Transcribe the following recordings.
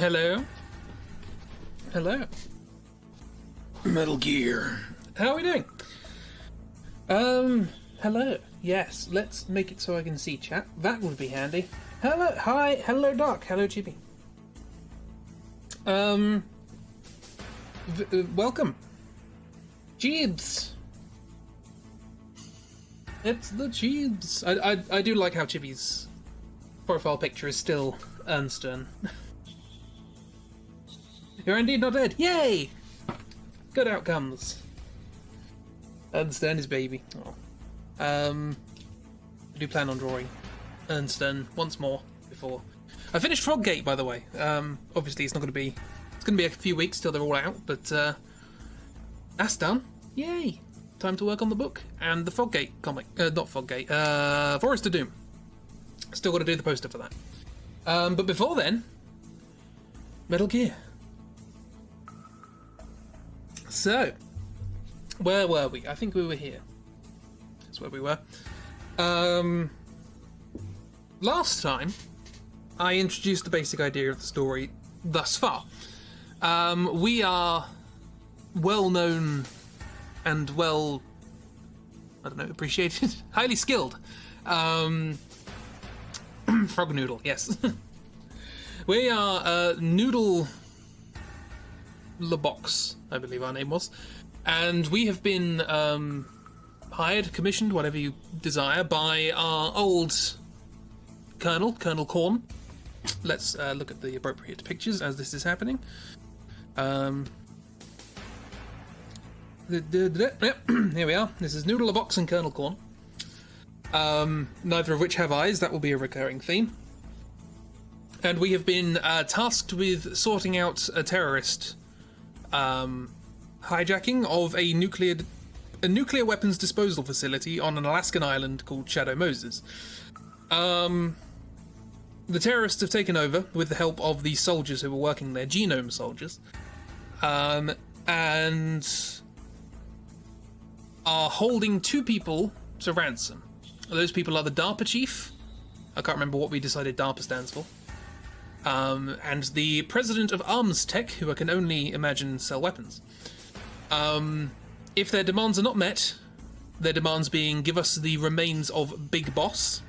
Hello. Hello. Metal Gear. How are we doing? Hello. Yes, let's make it so I can see chat. That would be handy. Hello. Hi. Hello, Doc. Hello, Chibi. Welcome. Jeebs. It's the Jeebs. I do like how Chibi's profile picture is still Ernstern. You're indeed not dead. Yay! Good outcomes. Ernstern is baby. Oh. I do plan on drawing Ernstern once more before I finished Froggate, by the way. Obviously it's not going to be. It's going to be a few weeks till they're all out, but that's done. Yay! Time to work on the book and the Froggate comic. Not Froggate. Forest of Doom. Still got to do the poster for that. But before then, Metal Gear. So, where were we? I think we were here. That's where we were. Last time, I introduced the basic idea of the story thus far. We are well known and well, I don't know, appreciated, highly skilled. Frog Noodle, yes. We are Noodle LeBox, I believe our name was, and we have been hired, commissioned, whatever you desire, by our old Colonel Korn. Let's look at the appropriate pictures as this is happening. Here we are. This is Noodle LeBox and Colonel Korn. Neither of which have eyes. That will be a recurring theme. And we have been tasked with sorting out a terrorist hijacking of a nuclear weapons disposal facility on an Alaskan island called Shadow Moses. The terrorists have taken over with the help of the soldiers who were working there, genome soldiers, and are holding two people to ransom. Those people are the DARPA chief. I can't remember what we decided DARPA stands for. And the president of Arms Tech, who I can only imagine sell weapons. If their demands are not met, their demands being give us the remains of Big Boss,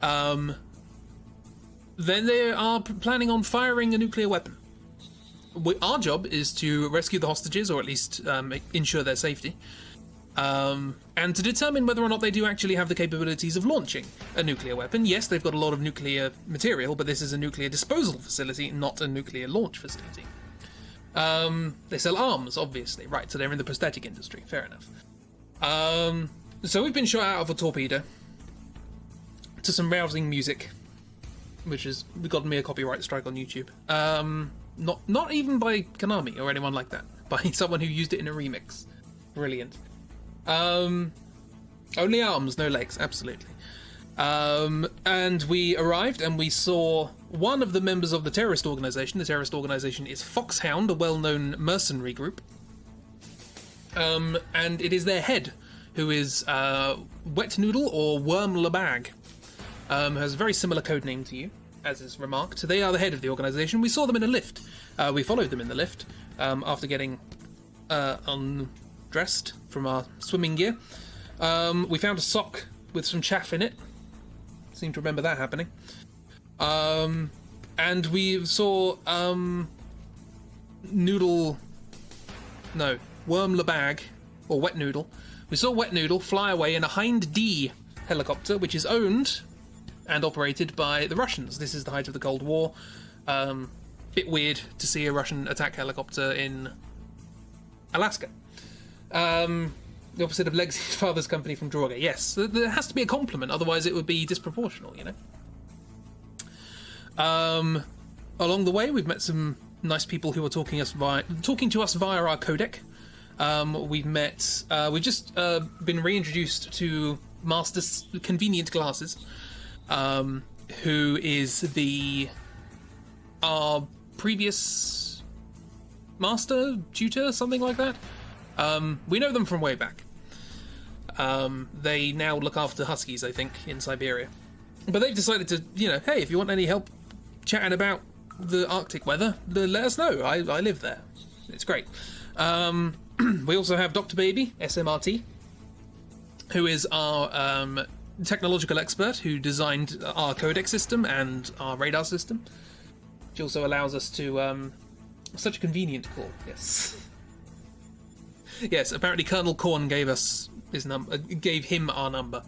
then they are planning on firing a nuclear weapon. Our job is to rescue the hostages, or at least ensure their safety, and to determine whether or not they do actually have the capabilities of launching a nuclear weapon. Yes, they've got a lot of nuclear material, but this is a nuclear disposal facility, not a nuclear launch facility. They sell arms, obviously. Right, so they're in the prosthetic industry. Fair enough. So we've been shot out of a torpedo to some rousing music, which has gotten me a copyright strike on YouTube. Not even by Konami or anyone like that. By someone who used it in a remix. Brilliant. Only arms, no legs, absolutely. And we arrived and we saw one of the members of the terrorist organization. The terrorist organization is Foxhound, a well-known mercenary group. And it is their head, who is Wet Noodle or Worm Labag, who has a very similar code name to you, as is remarked. They are the head of the organization. We saw them in a lift. We followed them in the lift after getting undressed from our swimming gear. We found a sock with some chaff in it. Seem to remember that happening. And we saw Worm Labag, or Wet Noodle. We saw Wet Noodle fly away in a Hind D helicopter, which is owned and operated by the Russians. This is the height of the Cold War. Bit weird to see a Russian attack helicopter in Alaska. The opposite of Legacy's father's company from Drawthrough. Yes, there has to be a compliment, otherwise it would be disproportional, you know. Along the way, we've met some nice people who are talking to us via our codec. We've just been reintroduced to Master Convenient Glasses, who is our previous master, tutor, something like that. We know them from way back. They now look after huskies, I think, in Siberia. But they've decided to, hey, if you want any help chatting about the Arctic weather, let us know. I live there. It's great. We also have Dr. Baby, SMRT, who is our technological expert who designed our codec system and our radar system. Which also allows us to... such a convenient call, yes. Yes, apparently Colonel Korn gave us gave him our number.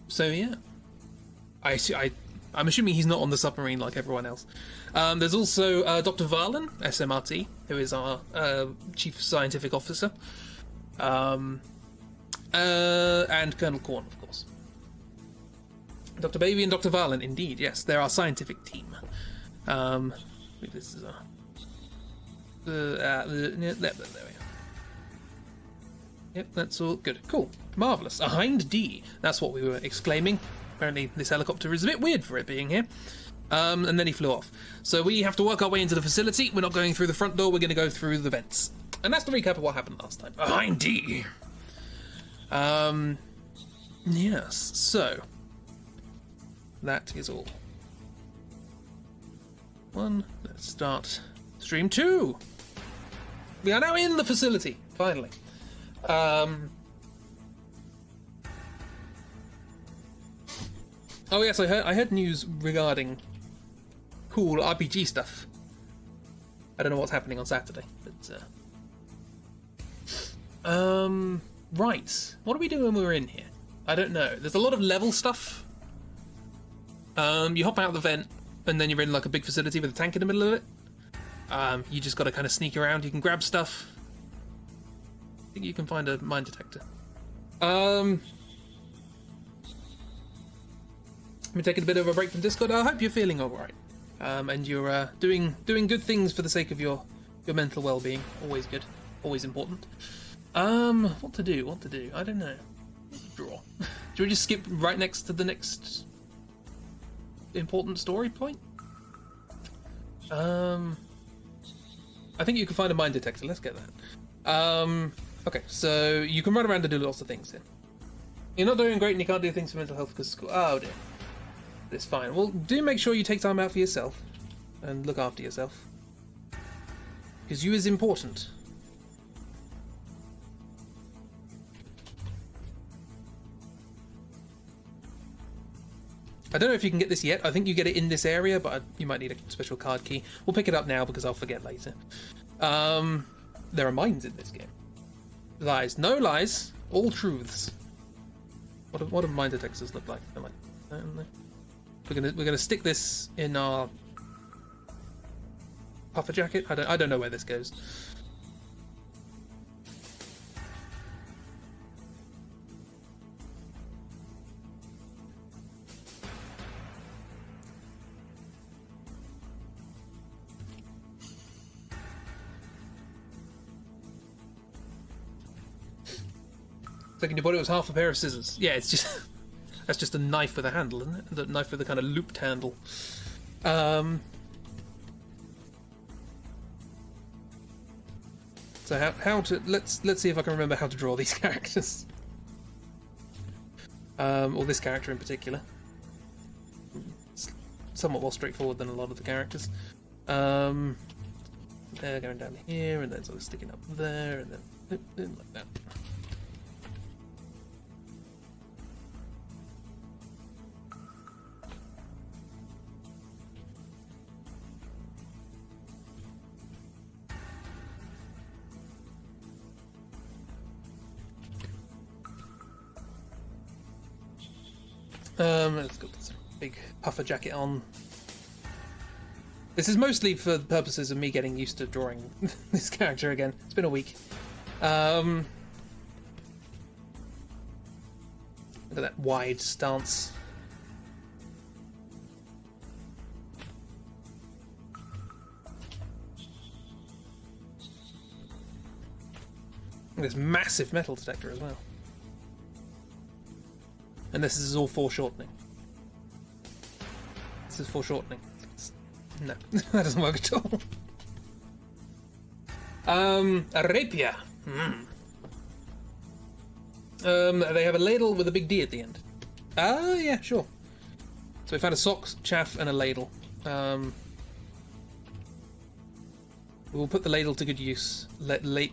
So yeah, I'm assuming he's not on the submarine like everyone else. There's also Dr. Varlin, SMRT, who is our chief scientific officer, and Colonel Korn, of course. Dr. Baby and Dr. Varlin, indeed, yes, they're our scientific team. This is our... there we are. Yep, that's all good. Cool. Marvellous. A Hind D. That's what we were exclaiming. Apparently this helicopter is a bit weird for it being here. And then he flew off. So we have to work our way into the facility. We're not going through the front door, we're going to go through the vents. And that's the recap of what happened last time. A Hind D. Yes, so... that is all. Let's start stream 2. We are now in the facility, finally. Oh yes, I heard news regarding cool RPG stuff. I don't know what's happening on Saturday, but right. What do we do when we're in here? I don't know. There's a lot of level stuff. You hop out the vent, and then you're in like a big facility with a tank in the middle of it. You just got to kind of sneak around. You can grab stuff. I think you can find a mine detector. I'm taking a bit of a break from Discord. I hope you're feeling all right, and you're doing good things for the sake of your mental well-being. Always good, always important. What to do? I don't know. Draw. Do we just skip right next to the next important story point? I think you can find a mine detector. Let's get that. Okay, so you can run around and do lots of things here. You're not doing great and you can't do things for mental health because of school. Oh dear. It's fine. Well, do make sure you take time out for yourself and look after yourself. Because you is important. I don't know if you can get this yet. I think you get it in this area, but you might need a special card key. We'll pick it up now because I'll forget later. There are mines in this game. Lies. No lies. All truths. What do mine detectors look like? They're like, we're gonna stick this in our puffer jacket. I don't know where this goes. Thinking you bought it was half a pair of scissors. Yeah, it's just that's just a knife with a handle, isn't it? The knife with a kind of looped handle. So how to let's see if I can remember how to draw these characters. Or this character in particular. It's somewhat more straightforward than a lot of the characters. They're going down here and then sort of sticking up there and then like that. Let's got this big puffer jacket on. This is mostly for the purposes of me getting used to drawing this character again. It's been a week. Look at that wide stance. This massive metal detector as well. And this is all foreshortening. This is foreshortening. No, that doesn't work at all. A rapier. They have a ladle with a big D at the end. Yeah, sure. So we found a sock, chaff, and a ladle. We'll put the ladle to good use. Ladle.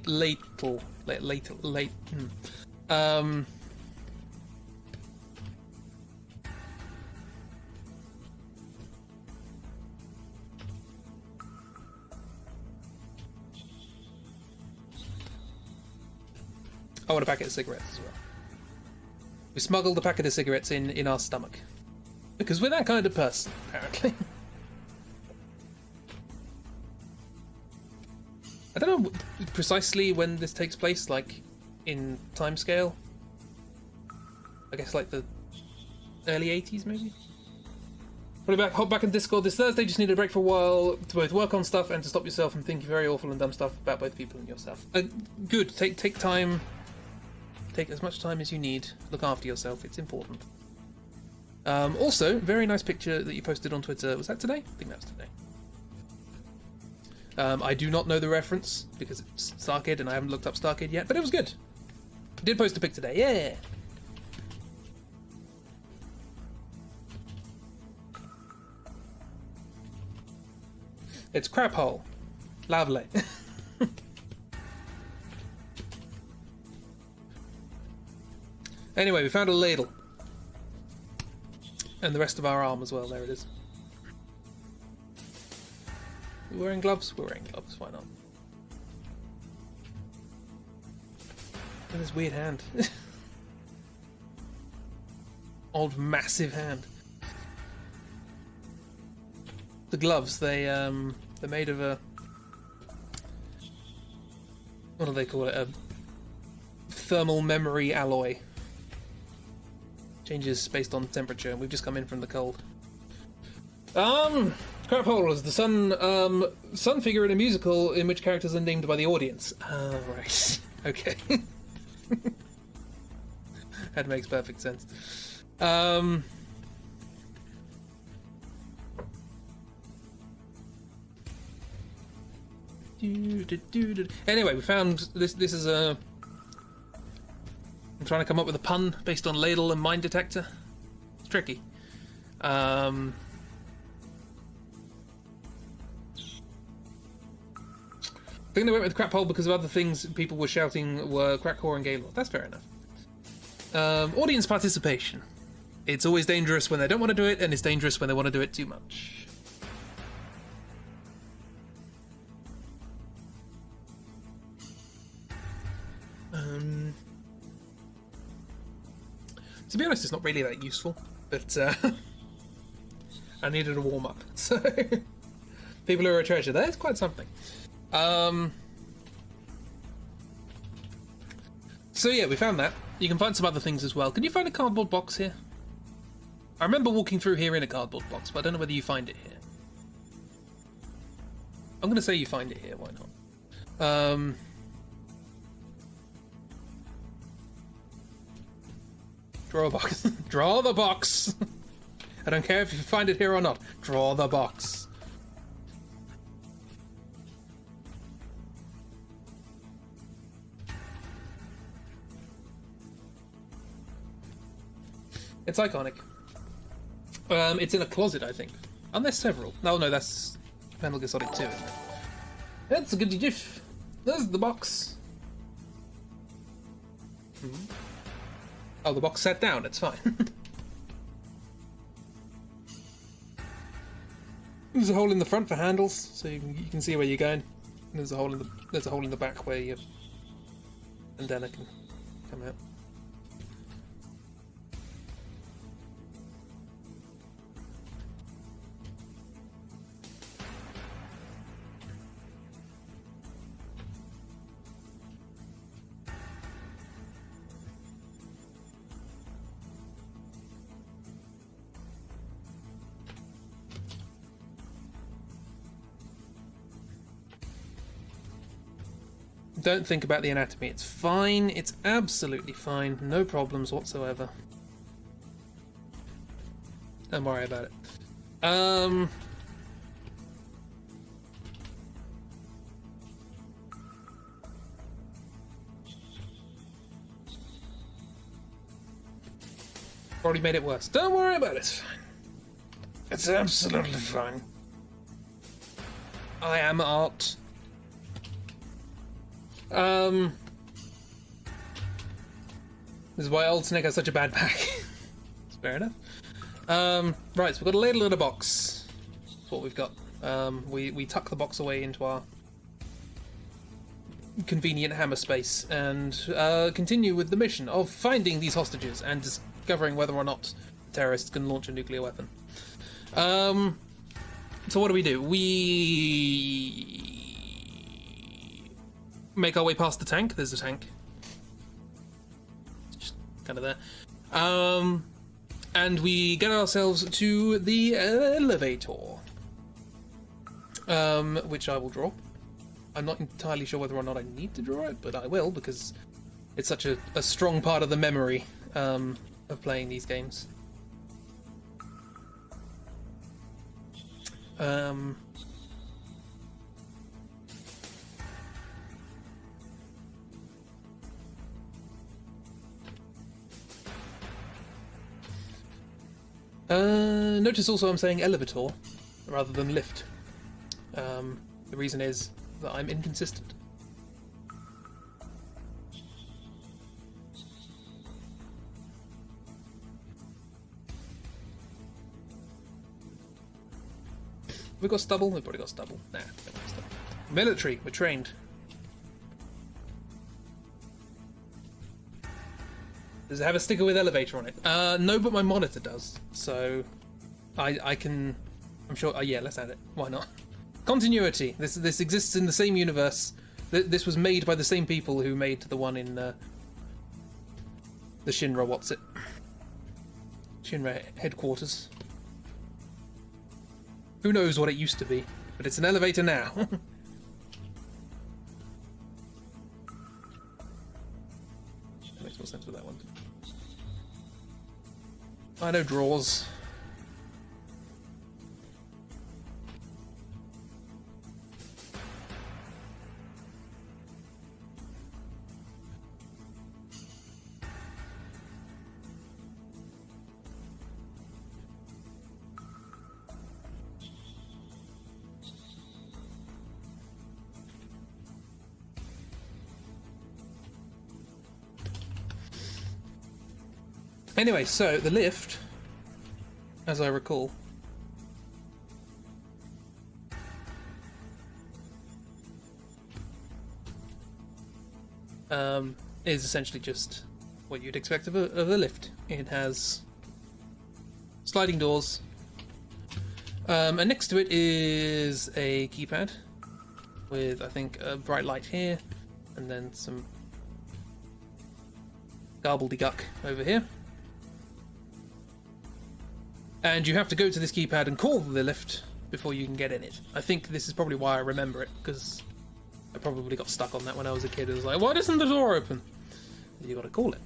I want a packet of cigarettes as well. We smuggled a packet of cigarettes in our stomach. Because we're that kind of person, apparently. I don't know precisely when this takes place, like, in timescale. I guess, like, the early 80s, maybe? Hop back in Discord this Thursday. Just need a break for a while to both work on stuff and to stop yourself from thinking very awful and dumb stuff about both people and yourself. Good. Take time. Take as much time as you need. Look after yourself. It's important. Also, very nice picture that you posted on Twitter. Was that today? I think that was today. I do not know the reference because it's Starkid and I haven't looked up Starkid yet, but it was good. I did post a pic today. Yeah. It's crap hole. Lovely. Anyway, we found a ladle. And the rest of our arm as well. There it is. We're wearing gloves? We're wearing gloves. Why not? Look at this weird hand. Old massive hand. The gloves, they're made of a... What do they call it? A thermal memory alloy. Changes based on temperature, and we've just come in from the cold. Crap hole is the sun figure in a musical in which characters are named by the audience. Oh, right. Okay. That makes perfect sense. Anyway, we found this. This is a... I'm trying to come up with a pun based on ladle and mine detector. It's tricky. I think they went with crap hole because of other things people were shouting were crack whore and gaylord. That's fair enough. Audience participation. It's always dangerous when they don't want to do it, and it's dangerous when they want to do it too much. To be honest, it's not really that useful, but I needed a warm-up, so people are a treasure. That's quite something. So yeah, we found that. You can find some other things as well. Can you find a cardboard box here? I remember walking through here in a cardboard box, but I don't know whether you find it here. I'm going to say you find it here, why not? Draw a box. Draw the box! I don't care if you find it here or not. Draw the box. It's iconic. It's in a closet, I think. And there's several. Oh no, that's Metal Gear Solid 2, isn't it? That's a good gif. There's the box. Oh, the box sat down. It's fine. There's a hole in the front for handles, so you can see where you're going. And there's a hole in the back where your antenna can come out. Don't think about the anatomy. It's fine. It's absolutely fine. No problems whatsoever. Don't worry about it. Already made it worse. Don't worry about it. It's fine. It's absolutely fine. I am art. This is why Old Snake has such a bad back. It's fair enough. Right, so we've got a ladle and a box. That's what we've got. We tuck the box away into our convenient hammer space and continue with the mission of finding these hostages and discovering whether or not terrorists can launch a nuclear weapon. So what do? We make our way past the tank. There's a tank. It's just kind of there. And we get ourselves to the elevator, which I will draw. I'm not entirely sure whether or not I need to draw it, but I will because it's such a strong part of the memory of playing these games. Notice also I'm saying elevator rather than lift. The reason is that I'm inconsistent. We've got stubble? We've probably got stubble. Nah, we don't have stubble. Military, we're trained. Does it have a sticker with elevator on it? No, but my monitor does. So, I can... I'm sure... yeah, let's add it. Why not? Continuity. This exists in the same universe. This was made by the same people who made the one in the Shinra, what's it? Shinra headquarters. Who knows what it used to be, but it's an elevator now. That makes more sense with that one. I know drawers. Anyway, so the lift, as I recall, is essentially just what you'd expect of a lift. It has sliding doors, and next to it is a keypad with, I think, a bright light here, and then some gobbledygook over here. And you have to go to this keypad and call the lift before you can get in it. I think this is probably why I remember it, because I probably got stuck on that when I was a kid. It was like, why doesn't the door open? You gotta call it.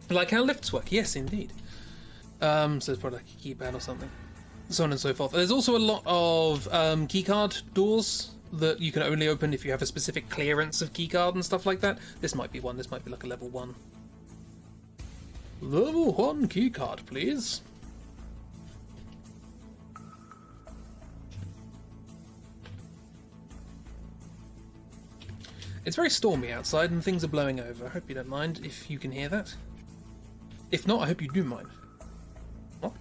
Like how lifts work, yes, indeed. So it's probably like a keypad or something, so on and so forth. There's also a lot of keycard doors that you can only open if you have a specific clearance of keycard and stuff like that. This might be one. This might be like a level 1. Level 1 keycard, please. It's very stormy outside and things are blowing over. I hope you don't mind if you can hear that. If not, I hope you do mind. What?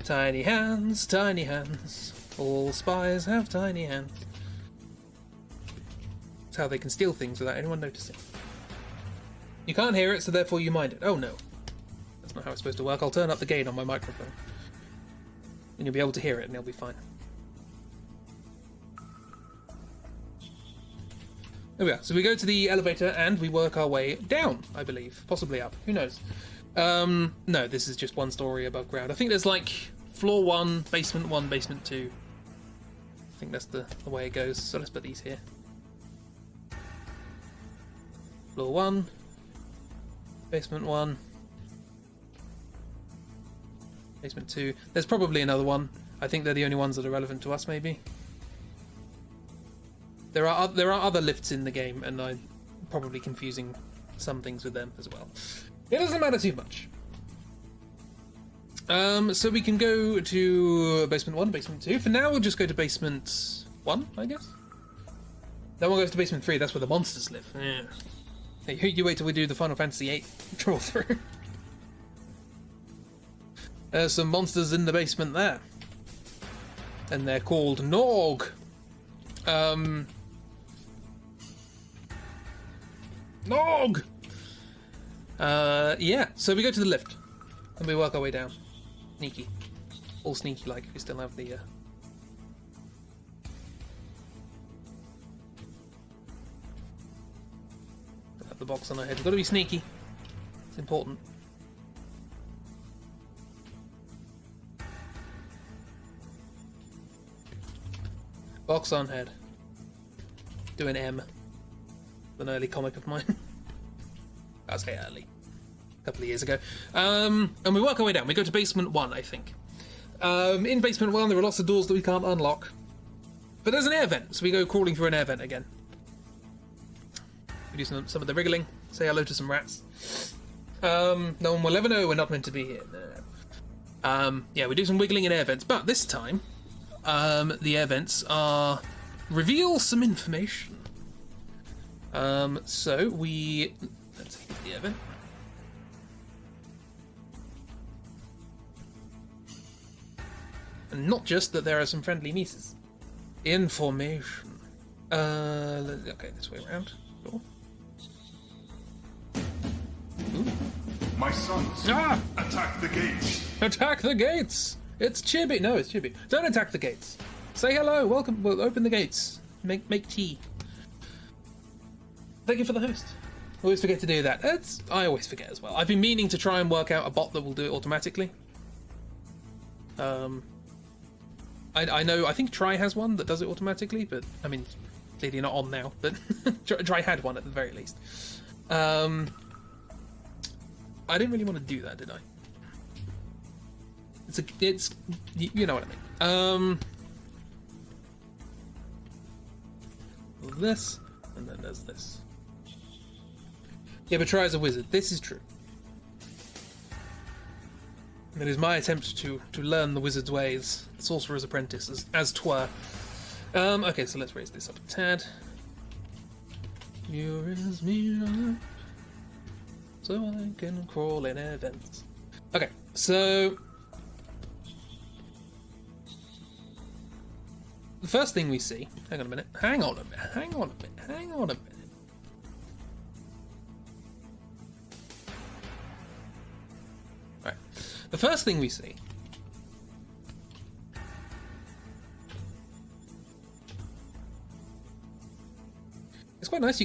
Tiny hands, tiny hands. All spies have tiny hands. That's how they can steal things without anyone noticing. You can't hear it, so therefore you mind it. Oh no. That's not how it's supposed to work. I'll turn up the gain on my microphone. And you'll be able to hear it and it'll be fine. There we are. So we go to the elevator and we work our way down, I believe. Possibly up. Who knows? No, this is just one story above ground. I think there's like floor 1, basement 2. think that's the way it goes. So let's put these here. Floor 1. Basement 1. Basement 2. There's probably another one. I think they're the only ones that are relevant to us, maybe. There are other lifts in the game, and I'm probably confusing some things with them as well. It doesn't matter too much. So we can go to basement 1, basement 2. For now, we'll just go to basement 1, I guess. Then we'll go to basement 3. That's where the monsters live. Yeah. Hey, you wait till we do the Final Fantasy VIII Drawthrough. There's some monsters in the basement there. And they're called Nog. Nog! Yeah, so we go to the lift. And we work our way down. Sneaky. All sneaky like. We still have the... have the box on our head. We've got to be sneaky. It's important. Box on head. Do an M. An early comic of mine. I say early. A couple of years ago. And we work our way down. We go to basement 1, I think. In basement 1, there are lots of doors that we can't unlock. But there's an air vent, so we go crawling through an air vent again. We do some of the wriggling. Say hello to some rats. No one will ever know we're not meant to be here. No. Yeah, we do some wiggling in air vents, but this time, the air vents are... reveal some information. So we... let's hit the air vent. And not just that there are some friendly nieces. Information. Okay, this way around. Cool. My sons, attack the gates. Attack the gates! It's Chibi. No, it's Chibi. Don't attack the gates. Say hello. Welcome. We'll open the gates. Make tea. Thank you for the host. Always forget to do that. I always forget as well. I've been meaning to try and work out a bot that will do it automatically. I know. I think Try has one that does it automatically, but I mean, clearly not on now. But Try had one at the very least. I didn't really want to do that, did I? It's you know what I mean. This, and then there's this. Yeah, but Try is a wizard. This is true. It is my attempt to learn the wizard's ways, the sorcerer's apprentice, as twere. Okay, so let's raise this up a tad. You raise me up so I can crawl in air vents. Okay, so the first thing we see. Hang on a minute. Hang on a minute. Right. The first thing we see it's quite nice.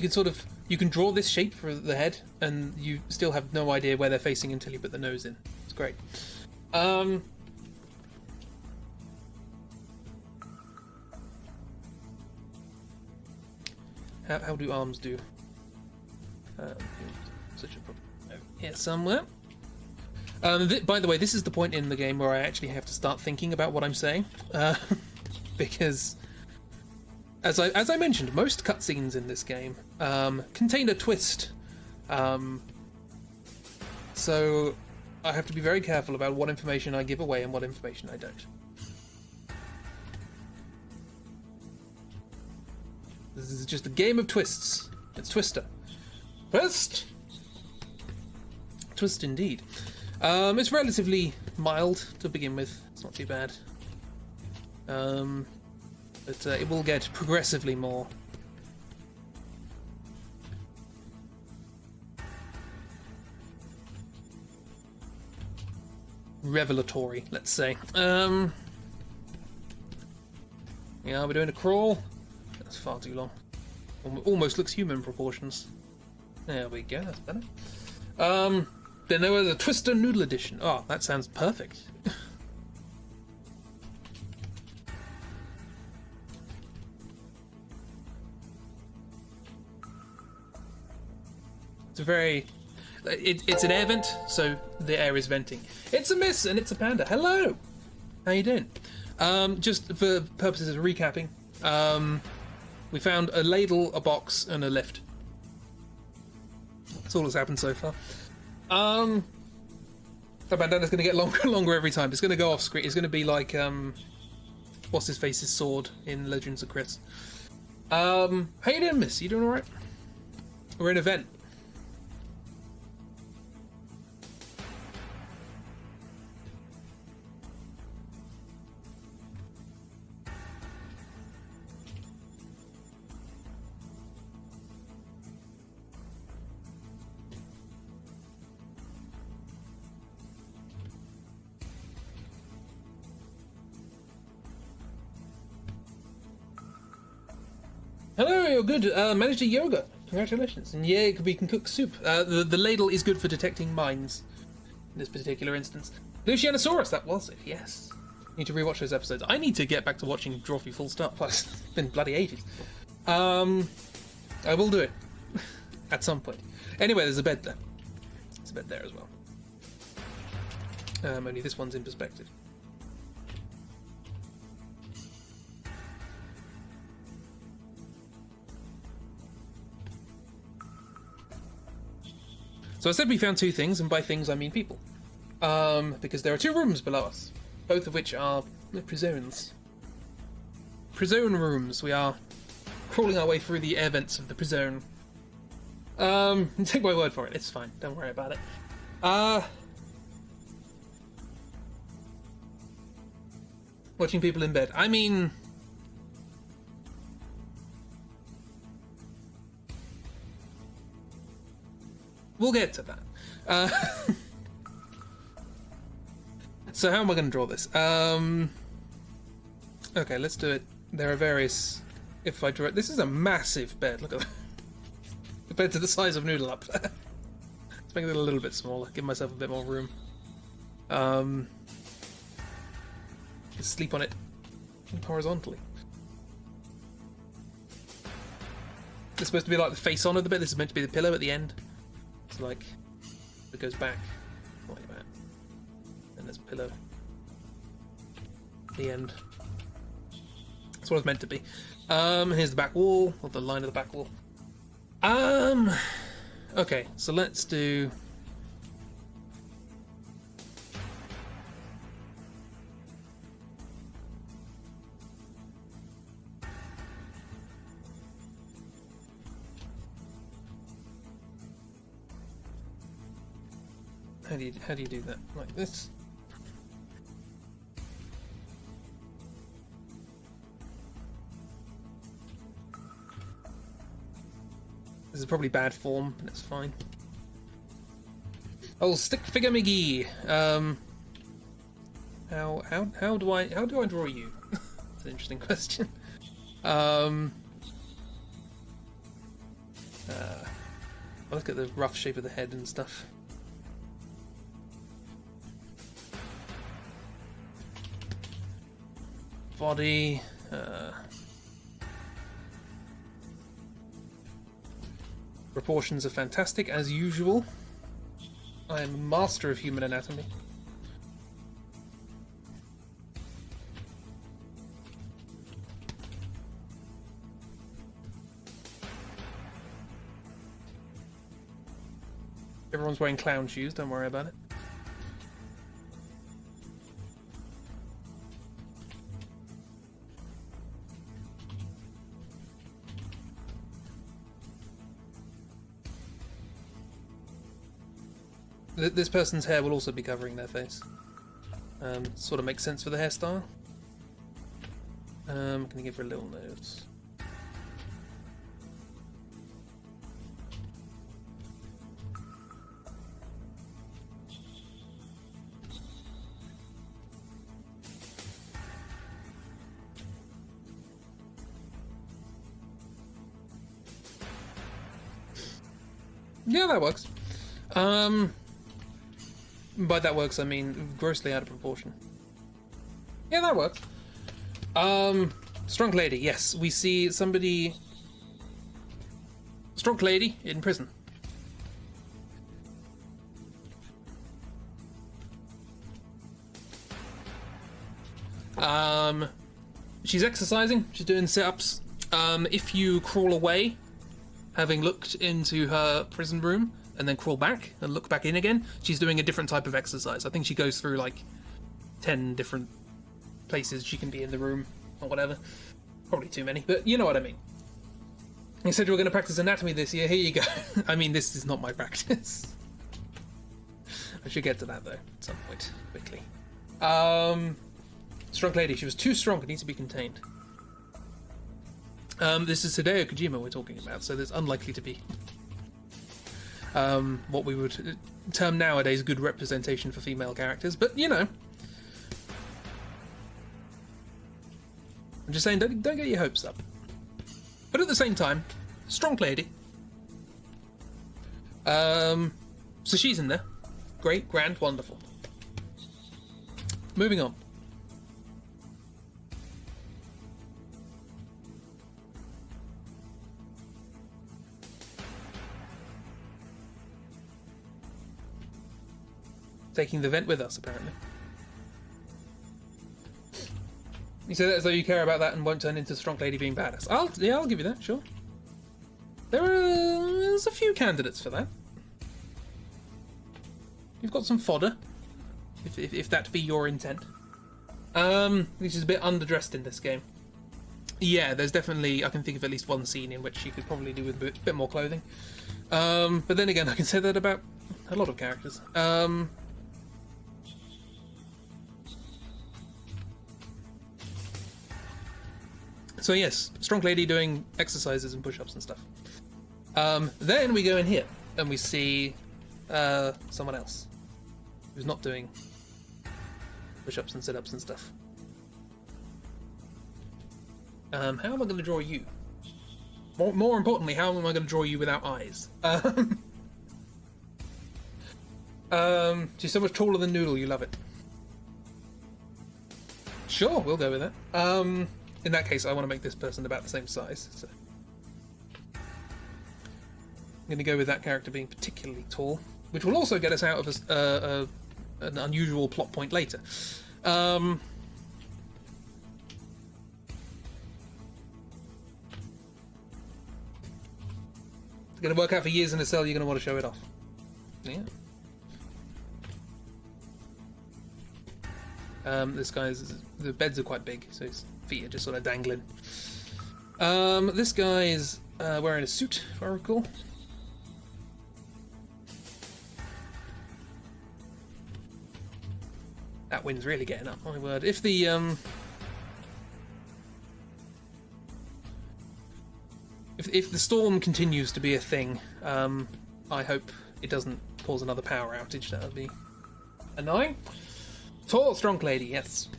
You can draw this shape for the head, and you still have no idea where they're facing until you put the nose in. It's great. How do arms do? Such a problem. Here somewhere. By the way, this is the point in the game where I actually have to start thinking about what I'm saying, because, as I mentioned, most cutscenes in this game contain a twist, so I have to be very careful about what information I give away and what information I don't. This is just a game of twists. It's Twister. Twist! Twist indeed. It's relatively mild to begin with. It's not too bad. But it will get progressively more. Revelatory, let's say. Yeah, we're doing a crawl. That's far too long. Almost looks human proportions. There we go, that's better. Then there was a Twister Noodle Edition. Oh, that sounds perfect. It's a very... It's an air vent, so the air is venting. It's a miss, and it's a panda. Hello! How you doing? Just for purposes of recapping, we found a ladle, a box, and a lift. That's all that's happened so far. The bandana's going to get longer and longer every time. It's going to go off screen. It's going to be like, what's his face's sword in Legends of Chris. How you doing, miss? You doing alright? We're in an event. Hello, you're good. Managed a yoga. Congratulations. And yeah, we can cook soup. The ladle is good for detecting mines in this particular instance. Lucianosaurus, that was it, yes. Need to rewatch those episodes. I need to get back to watching Drawthrough full stop. It's been bloody ages. I will do it. At some point. Anyway, there's a bed there. There's a bed there as well. Only this one's in perspective. So I said we found two things, and by things I mean people. Because there are two rooms below us, both of which are prisons. Prison rooms. We are crawling our way through the air vents of the prison. Take my word for it, it's fine, don't worry about it. Watching people in bed. I mean... We'll get to that. So how am I going to draw this? Okay, let's do it. There are various... If I draw it... This is a massive bed, look at that. Compared to the size of Noodle up there. Let's make it a little bit smaller, give myself a bit more room. Just sleep on it horizontally. This is supposed to be like the face on of the bed. This is meant to be the pillow at the end. So like, it goes back like that. And there's a pillow. The end. That's what it's meant to be. Here's the back wall, or the line of the back wall. Okay, so let's do... How do you do that? Like this? This is probably bad form, but it's fine. Oh, stick figure McGee. How do I draw you? That's an interesting question. I'll look at the rough shape of the head and stuff. Body, proportions are fantastic as usual. I am a master of human anatomy. Everyone's wearing clown shoes, don't worry about it. This person's hair will also be covering their face. Sort of makes sense for the hairstyle. I'm gonna give her a little nose. Yeah, that works. By that works, I mean grossly out of proportion. Yeah, that works. Strong lady, yes. We see somebody... Strong lady in prison. She's exercising. She's doing sit-ups. If you crawl away, having looked into her prison room, and then crawl back and look back in again, she's doing a different type of exercise. I think she goes through like 10 different places she can be in the room or whatever. Probably too many, but you know what I mean. You said you were going to practice anatomy this year. Here you go. I mean, this is not my practice. I should get to that though at some point quickly. Strong lady. She was too strong. It needs to be contained. This is Hideo Kojima we're talking about, so there's unlikely to be what we would term nowadays good representation for female characters, but you know. I'm just saying, don't get your hopes up. But at the same time, strong lady. So she's in there. Great, grand, wonderful. Moving on. Taking the vent with us, apparently. You say that as though you care about that and won't turn into strong lady being badass. I'll give you that, sure. There's a few candidates for that. You've got some fodder, if that be your intent. Which is a bit underdressed in this game. Yeah, there's definitely, I can think of at least one scene in which she could probably do with a bit more clothing. But then again, I can say that about a lot of characters. So yes, strong lady doing exercises and push-ups and stuff. Then we go in here and we see someone else who's not doing push-ups and sit-ups and stuff. How am I going to draw you? More importantly, how am I going to draw you without eyes? She's so much taller than Noodle, you love it. Sure, we'll go with that. In that case, I want to make this person about the same size. So I'm going to go with that character being particularly tall, which will also get us out of an unusual plot point later. It's going to work out for years in a cell. You're going to want to show it off. Yeah. This guy's, the beds are quite big, so his feet are just sort of dangling. This guy is wearing a suit, if I recall. That wind's really getting up, my word. If the if the storm continues to be a thing, I hope it doesn't cause another power outage. That would be annoying. Tall, strong lady, yes.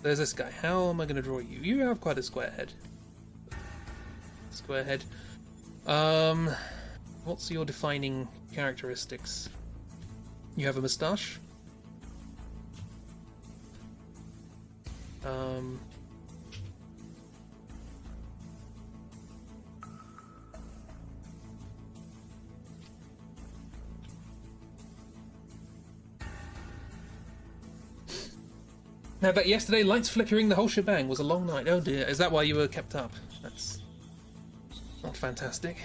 There's this guy. How am I going to draw you? You have quite a square head. Square head. What's your defining characteristics? You have a moustache. Now that yesterday, lights flickering, the whole shebang was a long night. Oh dear, is that why you were kept up? That's not fantastic.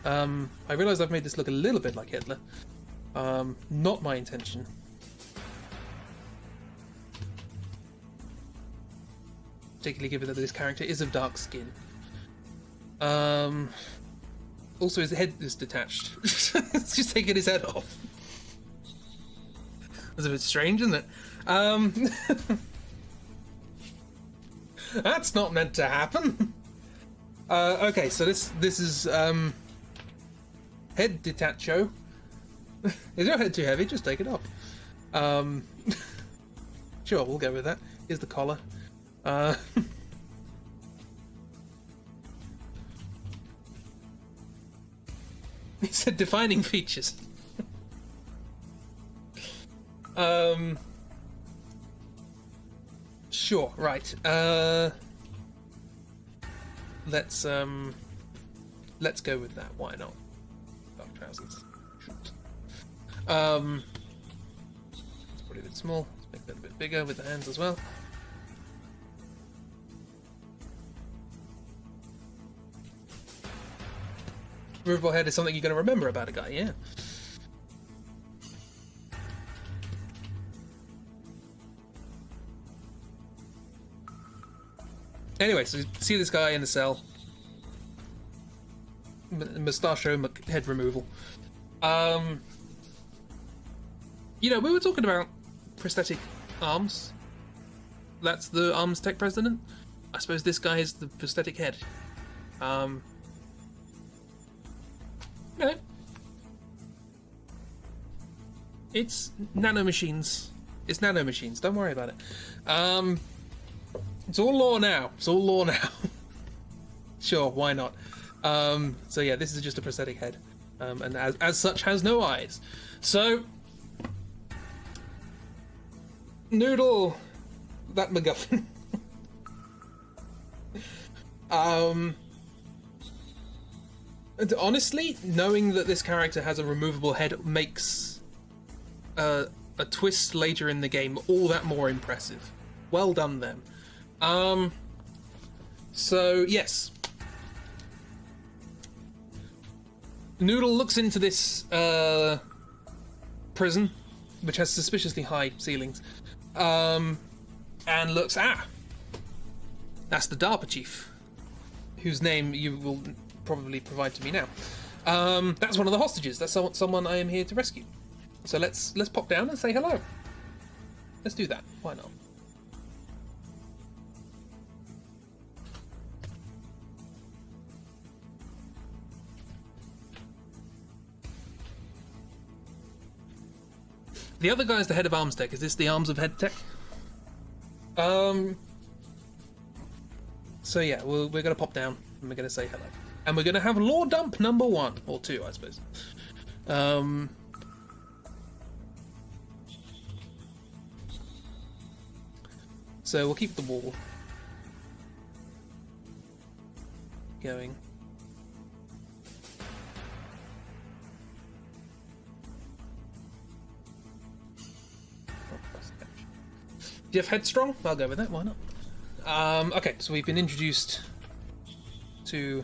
I realise I've made this look a little bit like Hitler. Not my intention. Particularly given that this character is of dark skin. Also, his head is detached. It's just taking his head off. That's a bit strange, isn't it? That's not meant to happen. Okay, so this is head detacho. Is your head too heavy? Just take it off. Sure, we'll go with that. Here's the collar. He said defining features. Sure, right. let's go with that. Why not? Dark trousers. Shoot. It's probably a bit small. Let's make that a bit bigger with the hands as well. Removable head is something you're going to remember about a guy, yeah. Anyway, so you see this guy in the cell. Mustachio head removal. You know, we were talking about prosthetic arms. That's the arms tech president. I suppose this guy is the prosthetic head. You know, it's nanomachines. It's nanomachines. Don't worry about it. It's all law now. It's all law now. Sure, why not? So yeah, this is just a prosthetic head, and as such has no eyes. So, Noodle, that MacGuffin. And honestly, knowing that this character has a removable head makes a twist later in the game all that more impressive. Well done, them. So yes, Noodle looks into this prison, which has suspiciously high ceilings, and looks, that's the DARPA chief, whose name you will probably provide to me now. That's one of the hostages. That's someone I am here to rescue. So let's pop down and say hello. Let's do that. Why not? The other guy is the head of arms tech. Is this the arms of head tech? So yeah, we're gonna pop down and we're gonna say hello, and we're gonna have law dump number 1 or 2, I suppose. So we'll keep the wall going. Jeff Headstrong? I'll go with that, why not? Okay, so we've been introduced to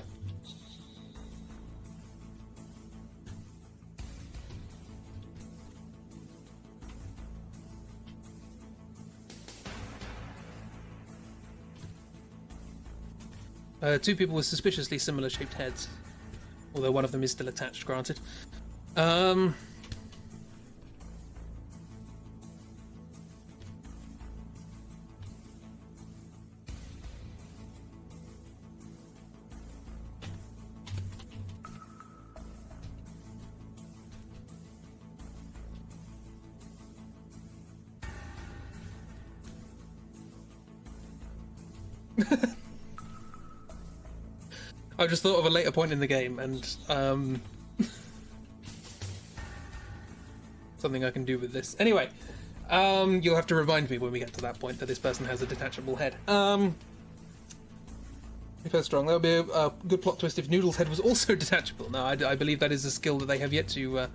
two people with suspiciously similar shaped heads, although one of them is still attached, granted. I just thought of a later point in the game, and something I can do with this. Anyway, you'll have to remind me when we get to that point that this person has a detachable head. If they're strong, that would be a good plot twist if Noodle's head was also detachable. No, I believe that is a skill that they have yet to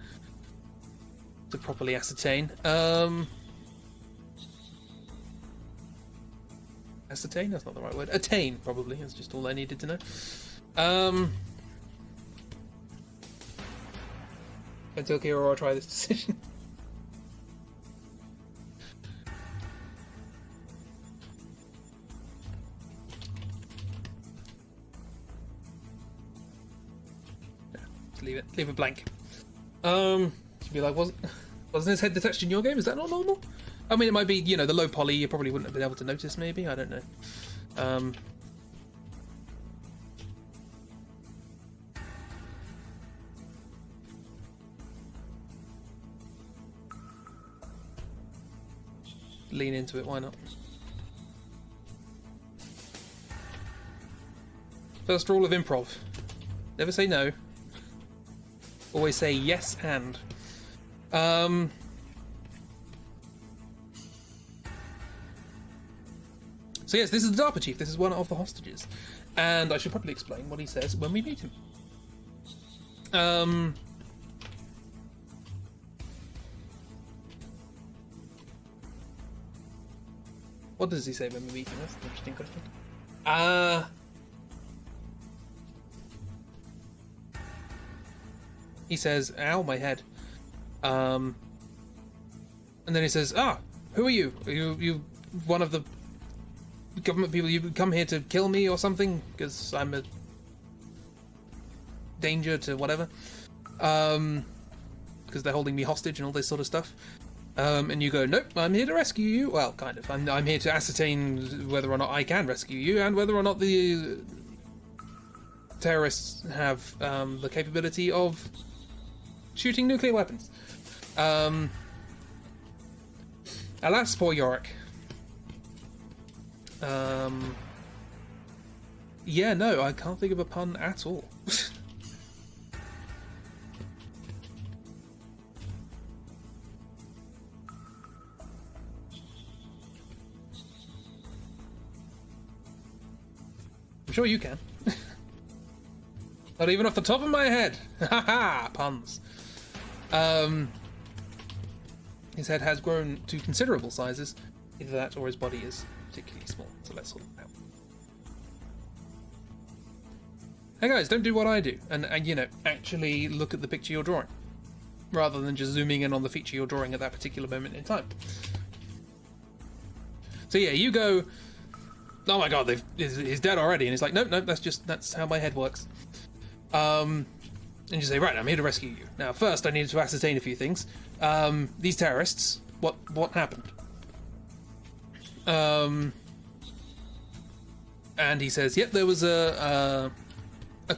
properly ascertain. Ascertain? That's not the right word. Attain, probably. That's just all I needed to know. It's okay, or I'll try this decision. Yeah, leave it blank. Should be like, wasn't his head detached in your game? Is that not normal? I mean, it might be, you know, the low poly, you probably wouldn't have been able to notice, maybe, I don't know. Lean into it, why not? First rule of improv. Never say no. Always say yes and. So yes, this is the DARPA chief. This is one of the hostages. And I should probably explain what he says when we meet him. What does he say when we meet him? That's an interesting question. He says, ow, my head. And then he says, who are you? Are you one of the government people? You come here to kill me or something? Because I'm a danger to whatever. Because they're holding me hostage and all this sort of stuff. And you go, nope, I'm here to rescue you. Well, kind of. I'm here to ascertain whether or not I can rescue you and whether or not the terrorists have the capability of shooting nuclear weapons. Alas, poor Yorick. Yeah, no, I can't think of a pun at all. I'm sure you can. Not even off the top of my head. Haha, puns. His head has grown to considerable sizes. Either that or his body is particularly small. So let's sort it out. Hey guys, don't do what I do. And you know, actually look at the picture you're drawing. Rather than just zooming in on the feature you're drawing at that particular moment in time. So yeah, you go, oh my god, he's dead already. And he's like, nope, that's how my head works. And you say, right, I'm here to rescue you. Now, first, I needed to ascertain a few things. These terrorists, what happened? And he says, yep, there was a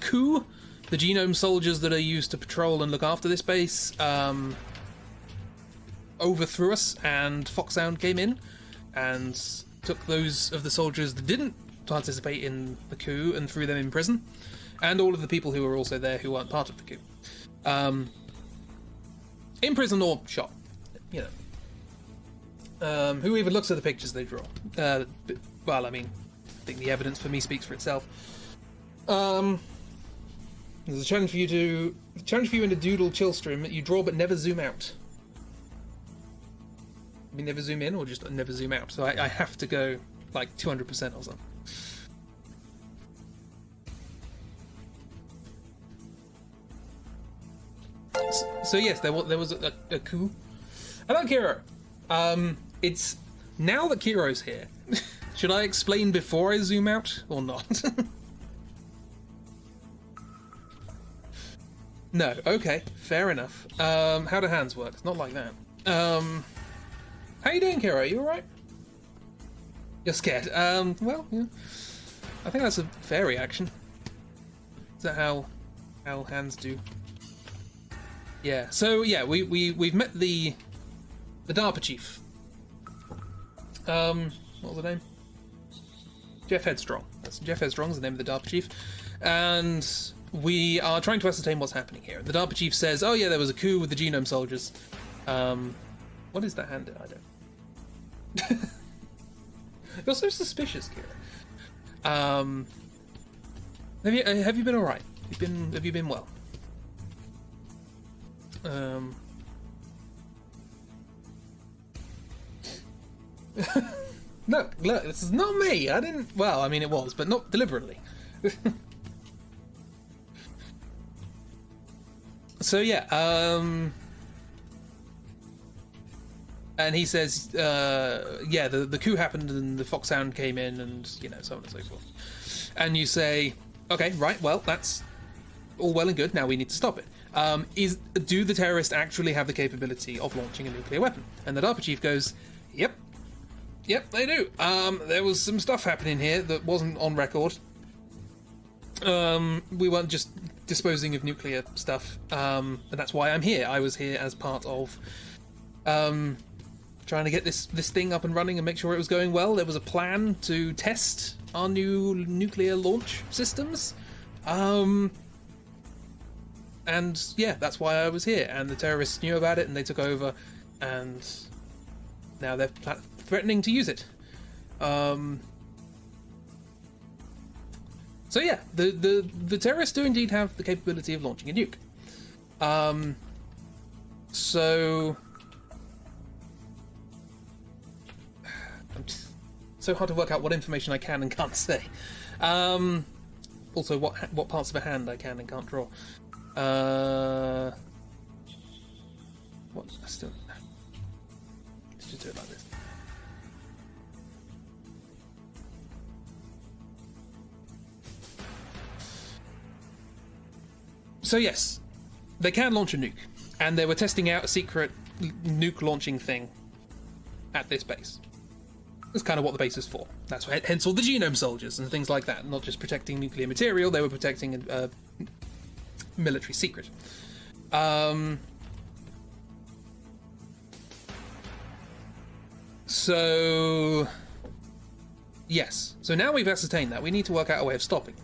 coup. The genome soldiers that are used to patrol and look after this base overthrew us, and Foxhound came in and took those of the soldiers that didn't participate in the coup and threw them in prison. And all of the people who were also there who weren't part of the coup. In prison or shot, you know. Who even looks at the pictures they draw? Well, I mean, I think the evidence for me speaks for itself. There's a challenge for you in a doodle chill stream. You draw but never zoom out. I mean, never zoom in or just never zoom out. So I have to go like 200% or something. So yes, there was a coup. Hello, Kiro. It's now that Kiro's here. Should I explain before I zoom out or not? No. Okay. Fair enough. How do hands work? It's not like that. How you doing, Kiro? You all right? You're scared. Well, yeah. I think that's a fair reaction. Is that how hands do? Yeah. So yeah, we've met the DARPA chief. What was the name? Jeff Headstrong. That's Jeff Headstrong's the name of the DARPA chief, and we are trying to ascertain what's happening here. The DARPA chief says, "Oh yeah, there was a coup with the genome soldiers." What is that hand? I don't. You're so suspicious, Kira. Have you been all right? Have you been well? No, look, this is not me. I didn't. Well, I mean, it was, but not deliberately. So yeah, and he says, yeah, the coup happened and the Foxhound came in and, you know, so on and so forth. And you say, okay, right, well, that's all well and good. Now we need to stop it. Do the terrorists actually have the capability of launching a nuclear weapon? And the DARPA chief goes, yep, they do. There was some stuff happening here that wasn't on record. We weren't just disposing of nuclear stuff, and that's why I'm here. I was here as part of trying to get this thing up and running and make sure it was going well. There was a plan to test our new nuclear launch systems, and yeah, that's why I was here. And the terrorists knew about it, and they took over, and now they're threatening to use it. So yeah, the terrorists do indeed have the capability of launching a nuke. So so hard to work out what information I can and can't say. Also, what parts of a hand I can and can't draw. What? Let's just do it like this. So yes, they can launch a nuke, and they were testing out a secret nuke launching thing at this base. That's kind of what the base is for. That's hence all the genome soldiers and things like that. Not just protecting nuclear material, they were protecting a military secret. So yes. So now we've ascertained that, we need to work out a way of stopping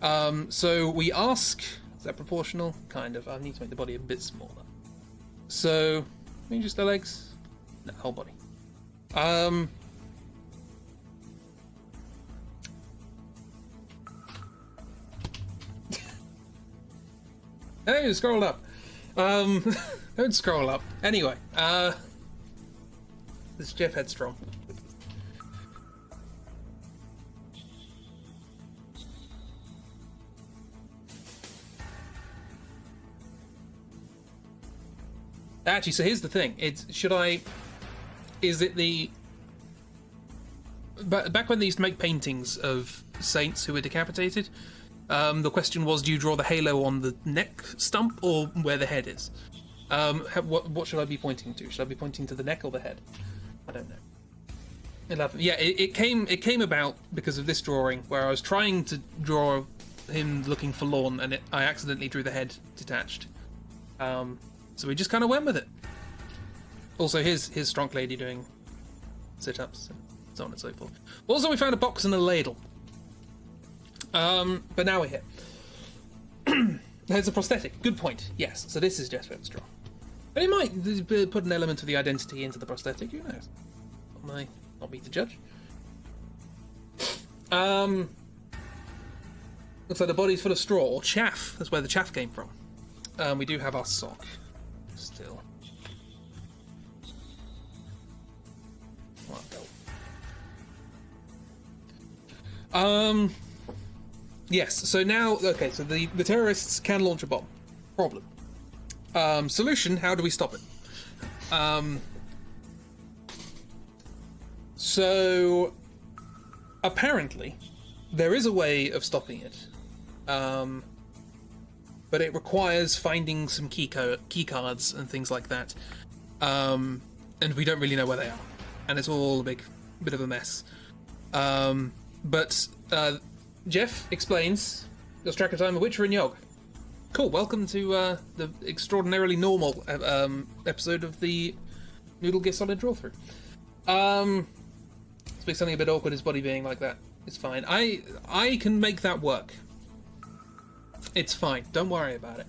them. So we ask, is that proportional? Kind of. I need to make the body a bit smaller. So maybe just the legs? No, whole body. Hey, scroll up. Don't scroll up. Anyway, this is Jeff Headstrong. Actually, so here's the thing. Is it the... Back when they used to make paintings of saints who were decapitated, the question was, do you draw the halo on the neck stump or where the head is? What should I be pointing to? Should I be pointing to the neck or the head? I don't know. 11. Yeah, it came about because of this drawing where I was trying to draw him looking forlorn, and I accidentally drew the head detached. So we just kind of went with it. Also, here's Strong Lady doing sit-ups and so on and so forth. Also, we found a box and a ladle. But now we're here. There's a prosthetic. Good point. Yes. So this is Jeff Headstrong. But it might put an element of the identity into the prosthetic. Who knows? Not me to judge. Looks like the body's full of straw or chaff. That's where the chaff came from. We do have our sock still. Yes, so now, okay, so the terrorists can launch a bomb. Problem. Solution, how do we stop it? So, apparently, there is a way of stopping it. But it requires finding some key cards and things like that. And we don't really know where they are. And it's all a bit of a mess. But Jeff explains, lost track of time, a Witcher and Yog. Cool, welcome to the extraordinarily normal episode of the Noodle Gear Solid Drawthrough. Speak something a bit awkward, his body being like that. It's fine. I can make that work. It's fine. Don't worry about it.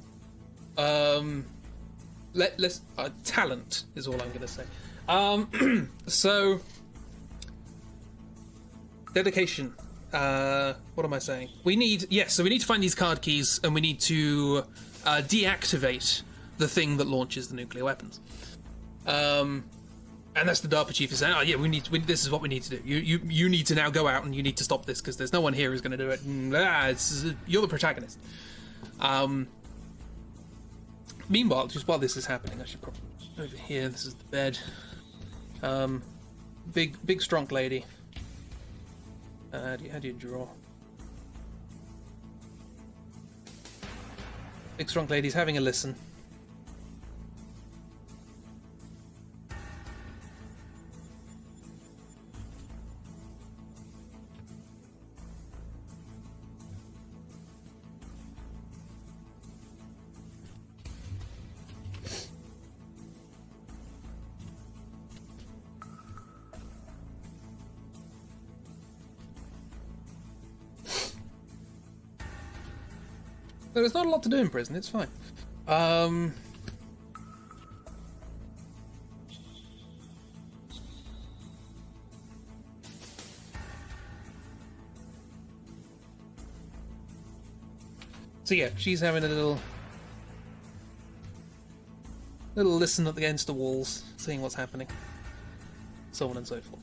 Let's talent is all I'm going to say. So dedication. What am I saying? We need to find these card keys, and we need to deactivate the thing that launches the nuclear weapons. And that's the DARPA chief is saying, oh yeah, this is what we need to do. You need to now go out and you need to stop this because there's no one here who's going to do it. And, you're the protagonist. Meanwhile, just while this is happening, I should probably over here. This is the bed. Big strong lady. How do you draw? Big strong lady's having a listen. There's not a lot to do in prison, it's fine. So yeah, she's having a little listen up against the walls, seeing what's happening, so on and so forth.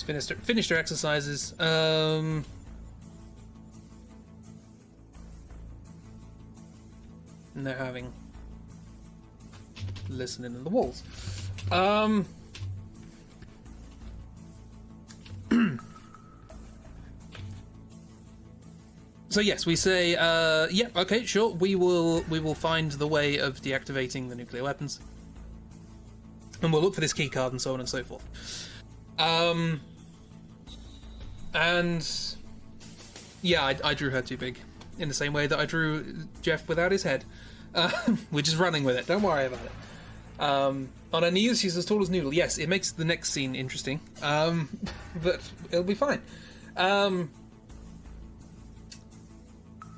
Just finished her exercises. And they're having listening in the walls. So yes, we say, yep, okay, sure, we will find the way of deactivating the nuclear weapons, and we'll look for this key card and so on and so forth. And yeah, I drew her too big, in the same way that I drew Jeff without his head. We're just running with it. Don't worry about it. On her knees, she's as tall as Noodle. Yes, it makes the next scene interesting, but it'll be fine.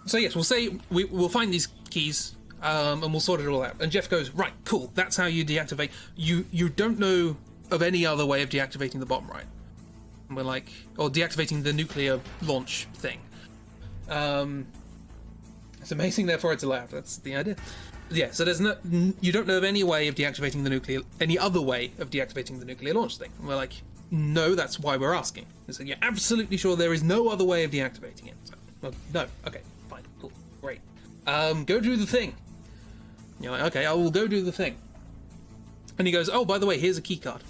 So yes, we'll say we'll find these keys, and we'll sort it all out. And Jeff goes, right, cool. That's how you deactivate. You don't know of any other way of deactivating the bomb, right? And we're like, or deactivating the nuclear launch thing. It's amazing, therefore it's allowed. That's the idea. Yeah, so you don't know of any way of deactivating any other way of deactivating the nuclear launch thing. And we're like, no, that's why we're asking. And so you're absolutely sure there is no other way of deactivating it. So, well, no, okay, fine, cool, great. Go do the thing. And you're like, okay, I will go do the thing. And he goes, oh, by the way, here's a key card.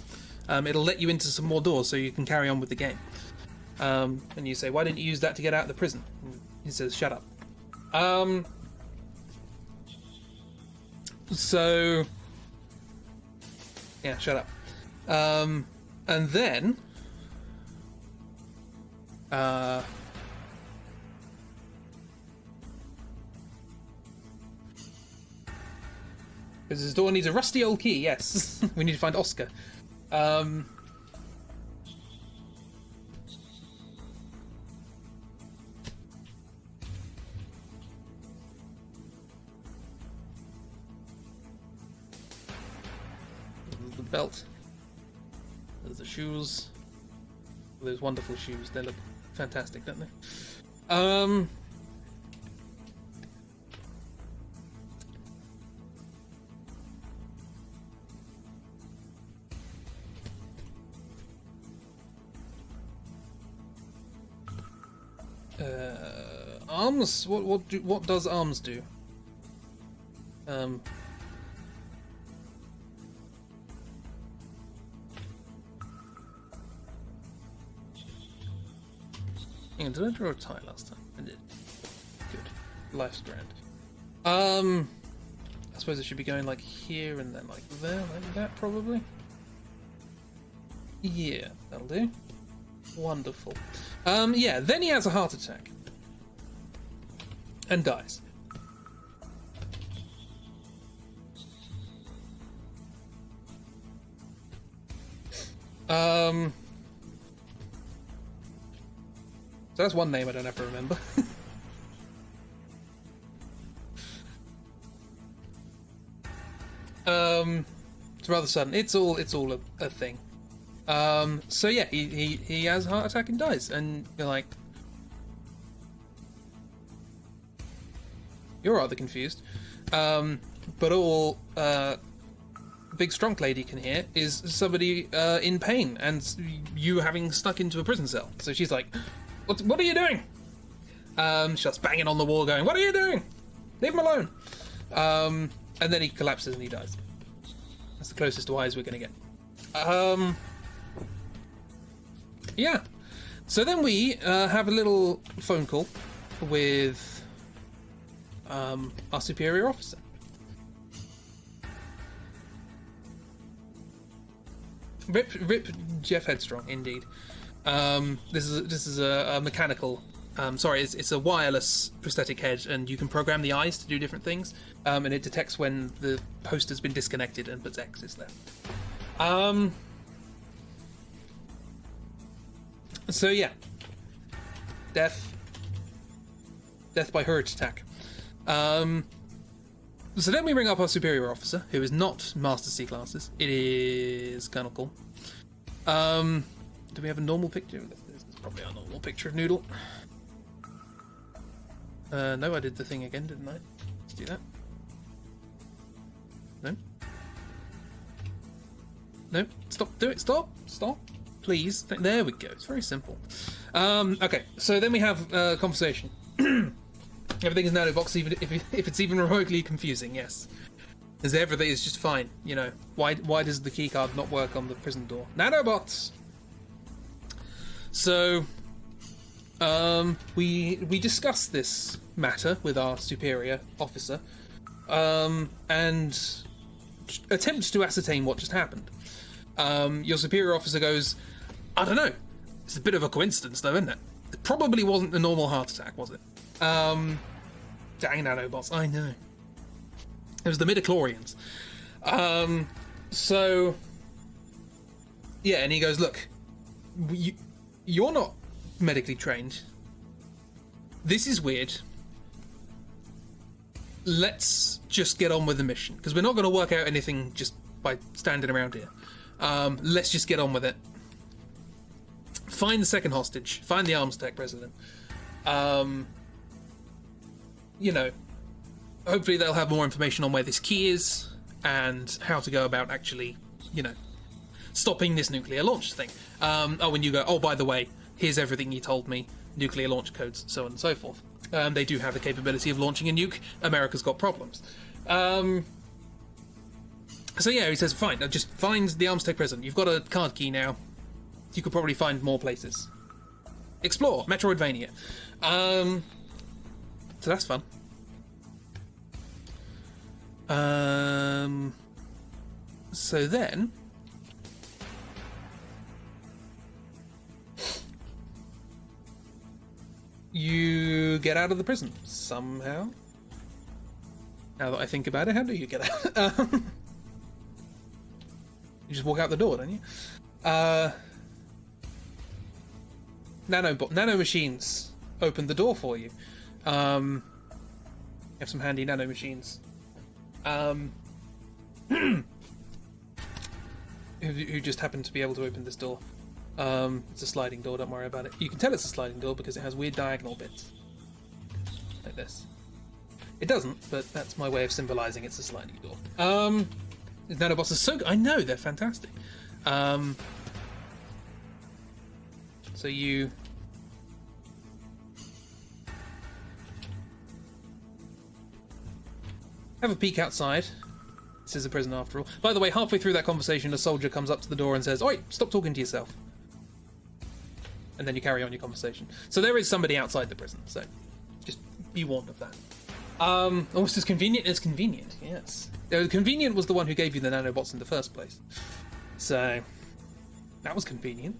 It'll let you into some more doors so you can carry on with the game. And you say, why didn't you use that to get out of the prison? And he says, shut up. So yeah, shut up. And then because this door needs a rusty old key. Yes. We need to find Oscar. The belt. There's the shoes. Those wonderful shoes. They look fantastic, don't they? Arms. What does arms do? Hang on, did I draw a tie last time? I did. Good. Life strand. I suppose it should be going like here and then like there, like that probably. Yeah, that'll do. Wonderful. Yeah, then he has a heart attack. And dies. So that's one name I don't have to remember. It's rather sudden. It's all a thing. So yeah, he has a heart attack and dies, and you're like, you're rather confused. But all big strong lady can hear is somebody in pain and you having stuck into a prison cell. So she's like, what are you doing? She starts banging on the wall going, what are you doing? Leave him alone. And then he collapses and he dies. That's the closest to eyes we're going to get. Yeah. So then we have a little phone call with our superior officer. Rip Jeff Headstrong, indeed. This is a mechanical. Sorry, it's a wireless prosthetic head, and you can program the eyes to do different things. And it detects when the host has been disconnected and puts X's there. So yeah, death by hurt attack. So then we bring up our superior officer, who is not Master C classes. It is Colonel Cole. Do we have a normal picture? This is probably our normal picture of Noodle. No, I did the thing again, didn't I? Let's do that. No. No, stop, do it, stop, please. There we go, it's very simple. Okay, so then we have a conversation. Everything is nanobox, even if it's even remotely confusing, yes. As everything is just fine, you know. Why does the keycard not work on the prison door? Nanobots! So, we discuss this matter with our superior officer, and attempt to ascertain what just happened. Your superior officer goes, I don't know. It's a bit of a coincidence, though, isn't it? It probably wasn't a normal heart attack, was it? Dang nanobots, I know. It was the midichlorians. So, yeah, and he goes, look, you're not medically trained. This is weird. Let's just get on with the mission, because we're not going to work out anything just by standing around here. Let's just get on with it. Find the second hostage. Find the arms tech president. You know, hopefully they'll have more information on where this key is and how to go about actually, you know, stopping this nuclear launch thing. And you go, oh, by the way, here's everything you told me, nuclear launch codes, so on and so forth. They do have the capability of launching a nuke. America's got problems. So yeah, he says, fine, just find the arms tech president. You've got a card key now. You could probably find more places. Explore, Metroidvania. So that's fun. So then you get out of the prison somehow. Now that I think about it, how do you get out? You just walk out the door, don't you? Nano machines open the door for you. You have some handy nano machines. Who just happened to be able to open this door. It's a sliding door, don't worry about it. You can tell it's a sliding door because it has weird diagonal bits. Like this. It doesn't, but that's my way of symbolizing it's a sliding door. These nanobots are so good. I know, they're fantastic. So you... have a peek outside. This is a prison after all. By the way, halfway through that conversation, a soldier comes up to the door and says, oi, stop talking to yourself. And then you carry on your conversation. So there is somebody outside the prison, so just be warned of that. Almost as convenient as convenient, yes. Convenient was the one who gave you the nanobots in the first place. So, that was convenient.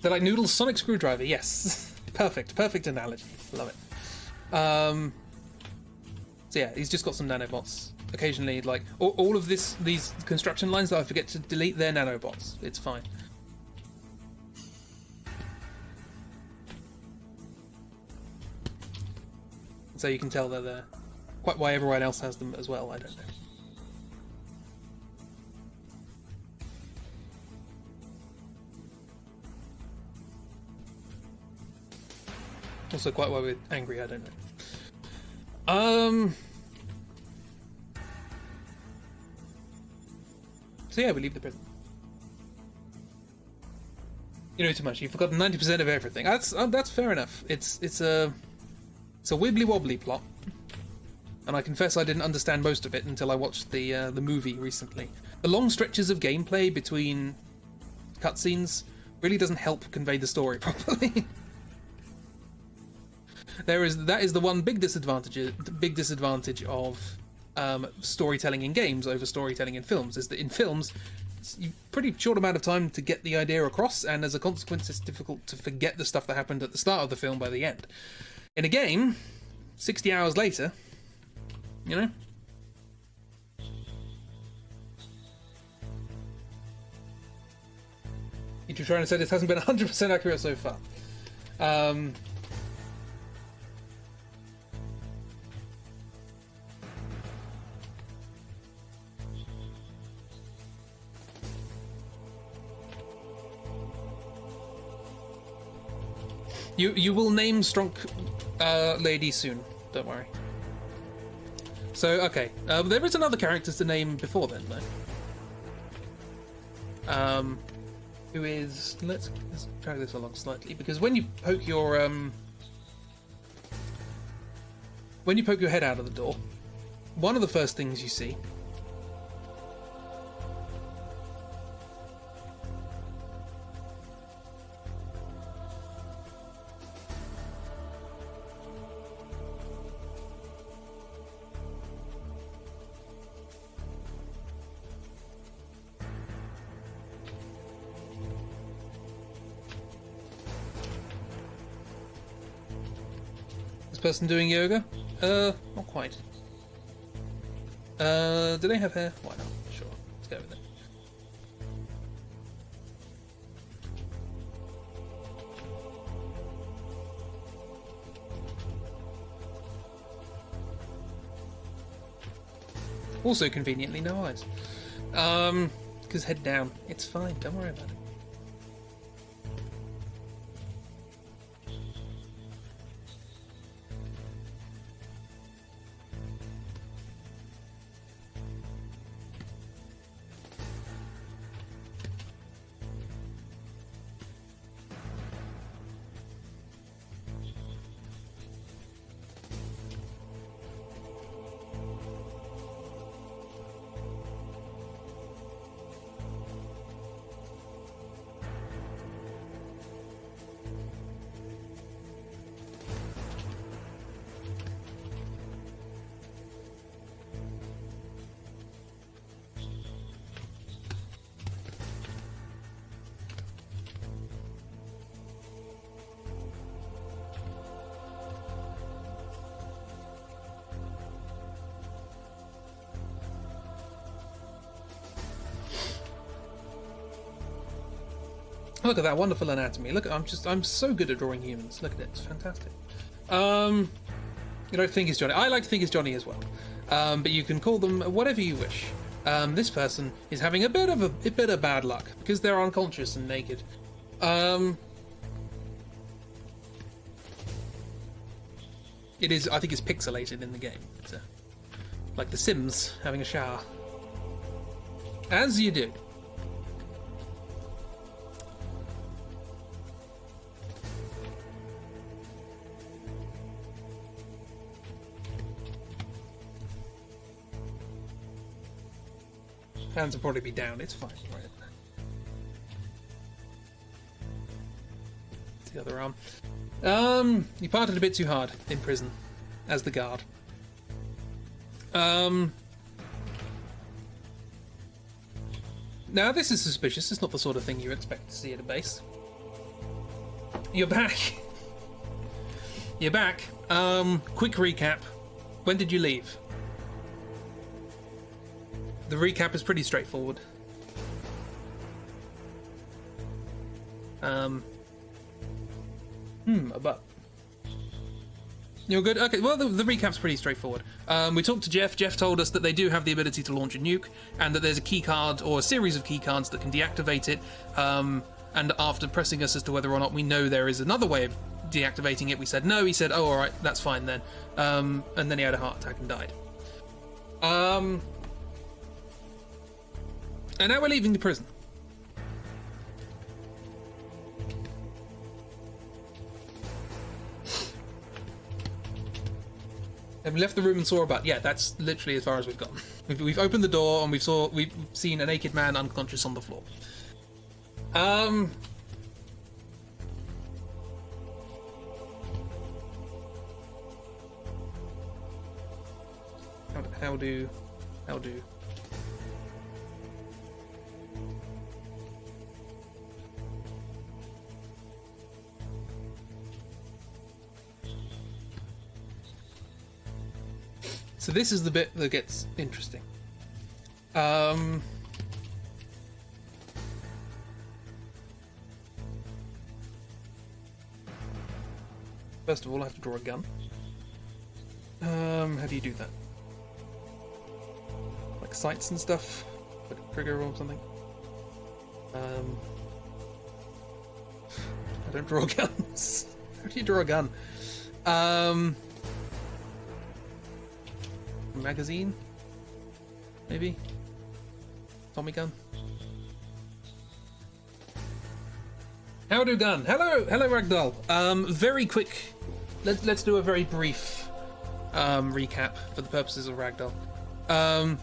They're like Noodle's sonic screwdriver, yes. Perfect analogy. Love it. So yeah, he's just got some nanobots. Occasionally, like, all of these construction lines that I forget to delete, they're nanobots. It's fine. So you can tell they're there. Quite why everyone else has them as well, I don't know. Also quite why we're angry, I don't know. So yeah, we leave the prison. You know too much. You've forgotten 90% of everything. That's fair enough. It's a wibbly wobbly plot, and I confess I didn't understand most of it until I watched the movie recently. The long stretches of gameplay between cutscenes really doesn't help convey the story properly. that is the one big disadvantage of storytelling in games over storytelling in films, is that in films it's a pretty short amount of time to get the idea across, and as a consequence it's difficult to forget the stuff that happened at the start of the film by the end. In a game, 60 hours later, you know, you're trying to say this hasn't been 100% accurate so far. You will name Strunk Lady soon, don't worry. So, okay. There is another character to name before then, though. Who is... Let's drag this along slightly, because when you poke your head out of the door, one of the first things you see person doing yoga? Not quite. Do they have hair? Why not? Sure. Let's go with it. Also conveniently no eyes. Because head down. It's fine, don't worry about it. Look at that wonderful anatomy. Look, I'm so good at drawing humans. Look at it, it's fantastic. You don't think it's Johnny. I like to think it's Johnny as well. But you can call them whatever you wish. This person is having a bit of bad luck because they're unconscious and naked. It is. I think it's pixelated in the game. It's like The Sims having a shower. As you do. Hands will probably be down, it's fine. Right. The other arm. You parted a bit too hard in prison, as the guard. Now this is suspicious, it's not the sort of thing you expect to see at a base. You're back. You're back. Quick recap. When did you leave? The recap is pretty straightforward. But you're good. Okay. Well, the recap's pretty straightforward. We talked to Jeff. Jeff told us that they do have the ability to launch a nuke, and that there's a key card or a series of key cards that can deactivate it. And after pressing us as to whether or not we know there is another way of deactivating it, we said no. He said, "Oh, all right, that's fine then." And then he had a heart attack and died. And now we're leaving the prison. And we left the room and saw a butt. Yeah, that's literally as far as we've gotten. We've opened the door and we've seen a naked man unconscious on the floor. How do? So this is the bit that gets interesting. First of all, I have to draw a gun. How do you do that? Like sights and stuff? Like a trigger or something? I don't draw guns. How do you draw a gun? Magazine? Maybe? Tommy gun? How do gun? Hello Ragdoll. Very quick. Let's do a very brief recap for the purposes of Ragdoll.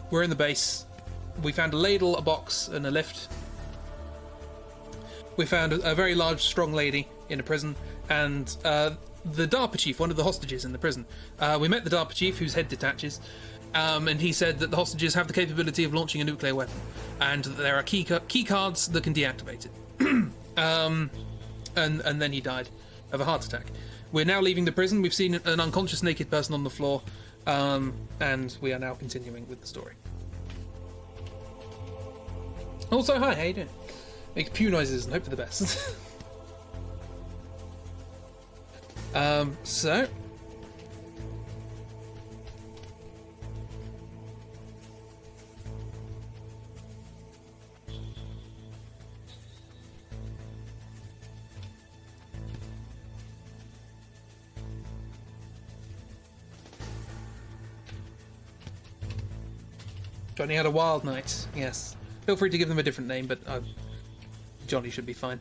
We're in the base. We found a ladle, a box, and a lift. We found a very large, strong lady in a prison, and the DARPA chief, one of the hostages in the prison. We met the DARPA chief, whose head detaches, and he said that the hostages have the capability of launching a nuclear weapon, and that there are key cards that can deactivate it. And then he died of a heart attack. We're now leaving the prison. We've seen an unconscious naked person on the floor, and we are now continuing with the story. Also, hi, how you doing? Make pew noises and hope for the best. So... Johnny had a wild night, yes. Feel free to give them a different name, but Johnny should be fine.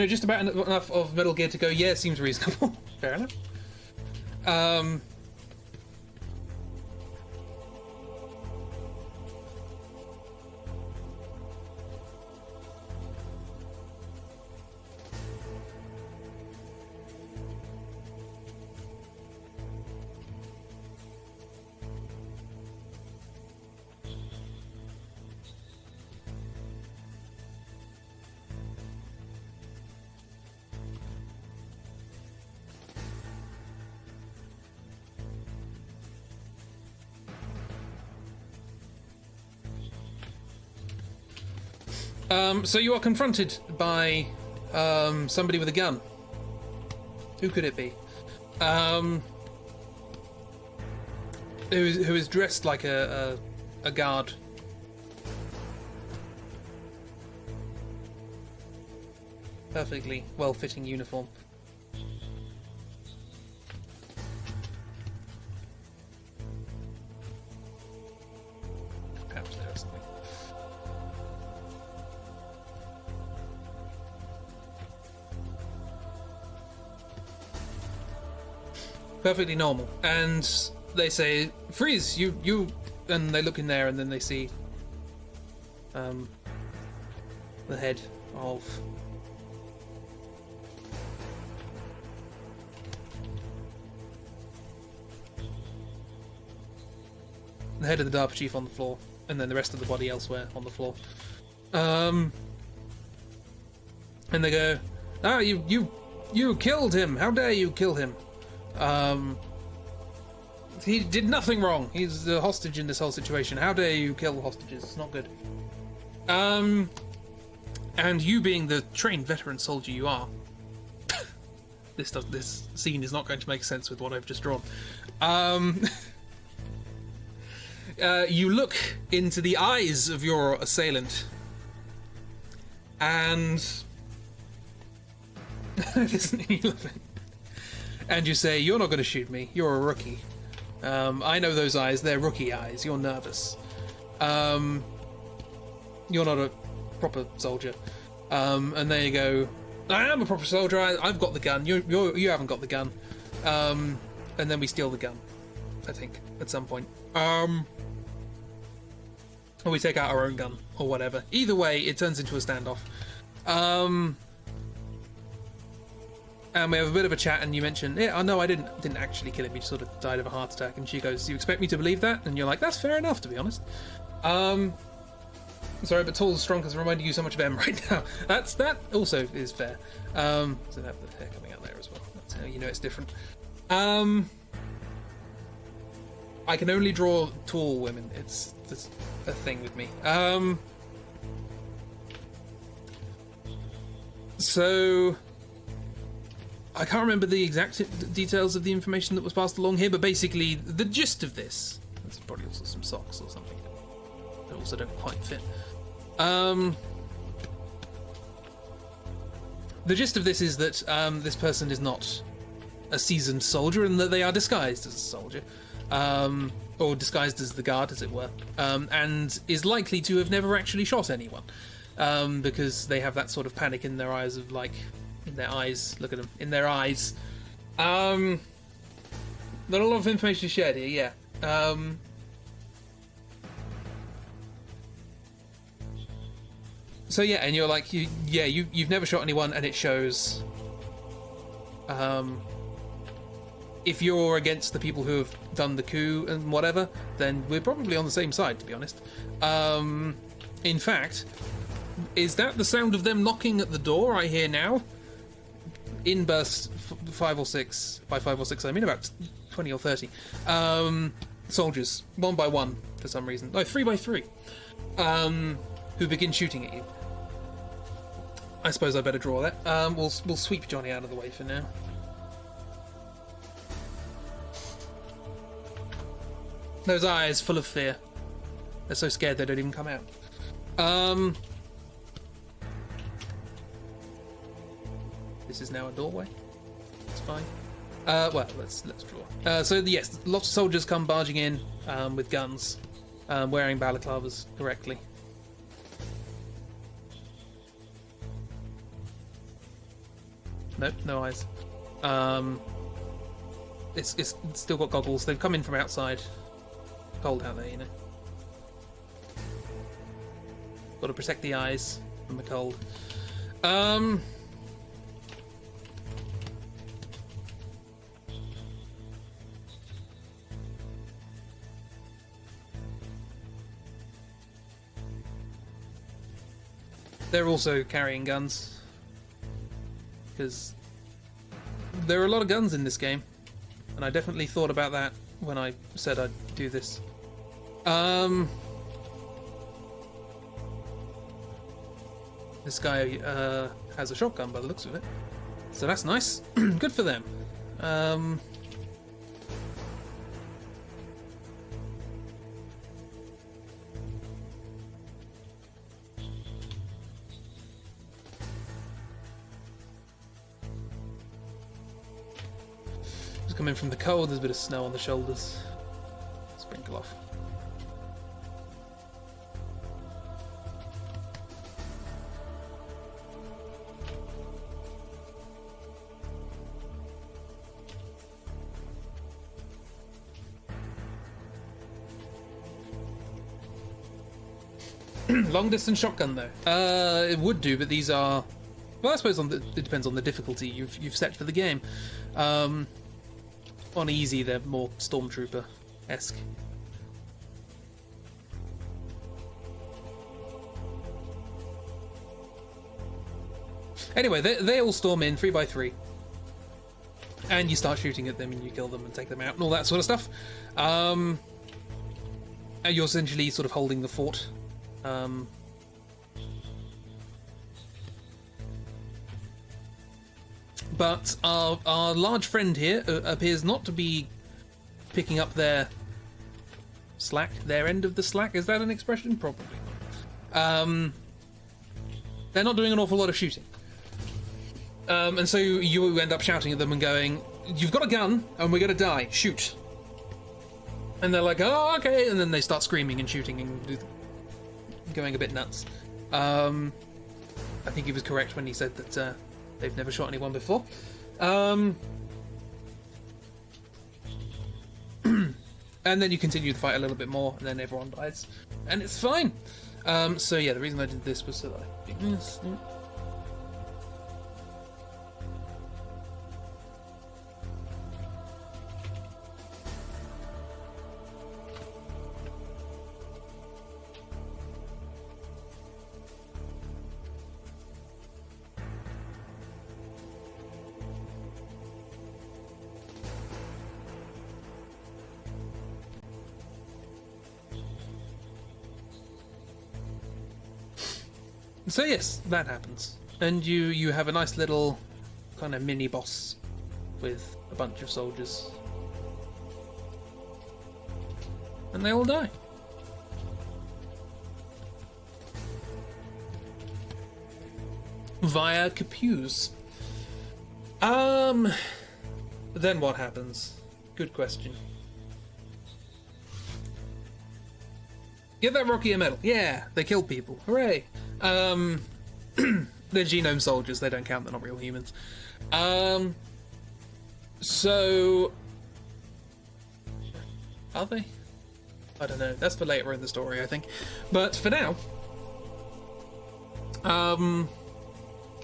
Just about enough of Metal Gear to go, yeah, seems reasonable. Fair enough. So you are confronted by somebody with a gun. Who could it be? Who is dressed like a guard. Perfectly well-fitting uniform. Perhaps there is something. Perfectly normal, and they say, "Freeze! You!" And they look in there, and then they see the head of the head of the DARPA chief on the floor, and then the rest of the body elsewhere on the floor. And they go, "Ah, you killed him! How dare you kill him? He did nothing wrong. He's a hostage in this whole situation. How dare you kill hostages? It's not good." And you being the trained veteran soldier you are, this scene is not going to make sense with what I've just drawn. You look into the eyes of your assailant, and and you say, "You're not going to shoot me. You're a rookie. I know those eyes. They're rookie eyes. You're nervous. You're not a proper soldier." And there you go. I am a proper soldier. I've got the gun. You haven't got the gun. And then we steal the gun, I think, at some point. Or we take out our own gun, or whatever. Either way, it turns into a standoff. And we have a bit of a chat, and you mention, "Yeah, oh no, I didn't actually kill him. He sort of died of a heart attack." And she goes, "You expect me to believe that?" And you're like, "That's fair enough, to be honest." Sorry, but tall and strong has reminded you so much of M right now. That also is fair. So they have the hair coming out there as well. That's how you know it's different. I can only draw tall women. It's a thing with me. So I can't remember the exact details of the information that was passed along here, but basically the gist of this. There's probably also some socks or something that also don't quite fit. The gist of this is that this person is not a seasoned soldier, and that they are disguised as a soldier, or disguised as the guard, as it were, and is likely to have never actually shot anyone, because they have that sort of panic in their eyes of like, in their eyes. Look at them, in their eyes. Not a lot of information shared here. Yeah. So yeah, and you're like, you've never shot anyone, and it shows. If you're against the people who have done the coup and whatever, then we're probably on the same side, to be honest. In fact, is that the sound of them knocking at the door I hear now? In bursts 5 or 6. By 5 or 6, I mean about 20 or 30. Soldiers, one by one, for some reason. No, 3 by 3. Who begin shooting at you. I suppose I better draw that. We'll sweep Johnny out of the way for now. Those eyes full of fear. They're so scared they don't even come out. This is now a doorway. It's fine. Well, let's draw. So yes, lots of soldiers come barging in with guns, wearing balaclavas correctly. Nope, no eyes. It's still got goggles. They've come in from outside. Cold out there, you know. Got to protect the eyes from the cold. They're also carrying guns, because there are a lot of guns in this game, and I definitely thought about that when I said I'd do this. This guy has a shotgun by the looks of it, so that's nice. Good for them. Just coming from the cold, there's a bit of snow on the shoulders. Sprinkle off. Long distance shotgun though. It would do, but these are, well, I suppose it depends on the difficulty you've set for the game. On easy, they're more stormtrooper-esque. Anyway, they all storm in 3 by 3, and you start shooting at them, and you kill them and take them out, and all that sort of stuff. And you're essentially sort of holding the fort. But our large friend here appears not to be picking up their slack, their end of the slack. Is that an expression? Probably. They're not doing an awful lot of shooting. And so you end up shouting at them and going, "You've got a gun, and we're going to die. Shoot." And they're like, "Oh, okay." And then they start screaming and shooting and going a bit nuts. I think he was correct when he said that they've never shot anyone before. And then you continue the fight a little bit more, and then everyone dies. And it's fine. So yeah, the reason I did this was so that I could do this. So yes, that happens, and you have a nice little kind of mini boss with a bunch of soldiers, and they all die. Via Capues. Then what happens? Good question. Give that Rocky a medal. Yeah, they kill people. Hooray. They're genome soldiers. They don't count. They're not real humans. So... Are they? I don't know. That's for later in the story, I think. But for now...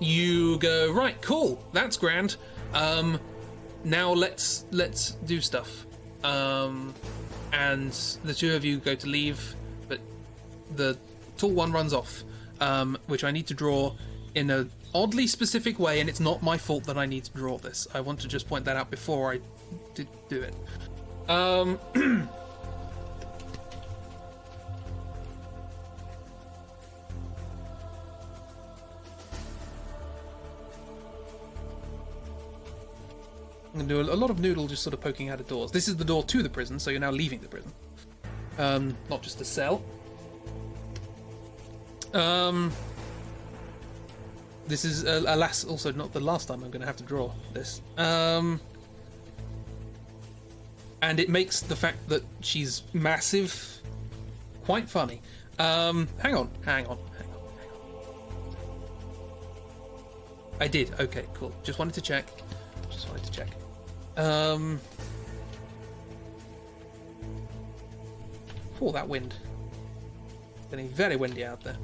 you go, right, cool. That's grand. Now let's do stuff. And the two of you go to leave, but the tall one runs off. Which I need to draw in a oddly specific way, and it's not my fault that I need to draw this. I want to just point that out before I do it. I'm going to do a lot of noodle just sort of poking out of doors. This is the door to the prison, so you're now leaving the prison. Not just a cell. This is, alas, also not the last time I'm going to have to draw this. And it makes the fact that she's massive quite funny. Hang on. I did. Okay, cool. Just wanted to check. Oh, that wind. It's getting very windy out there.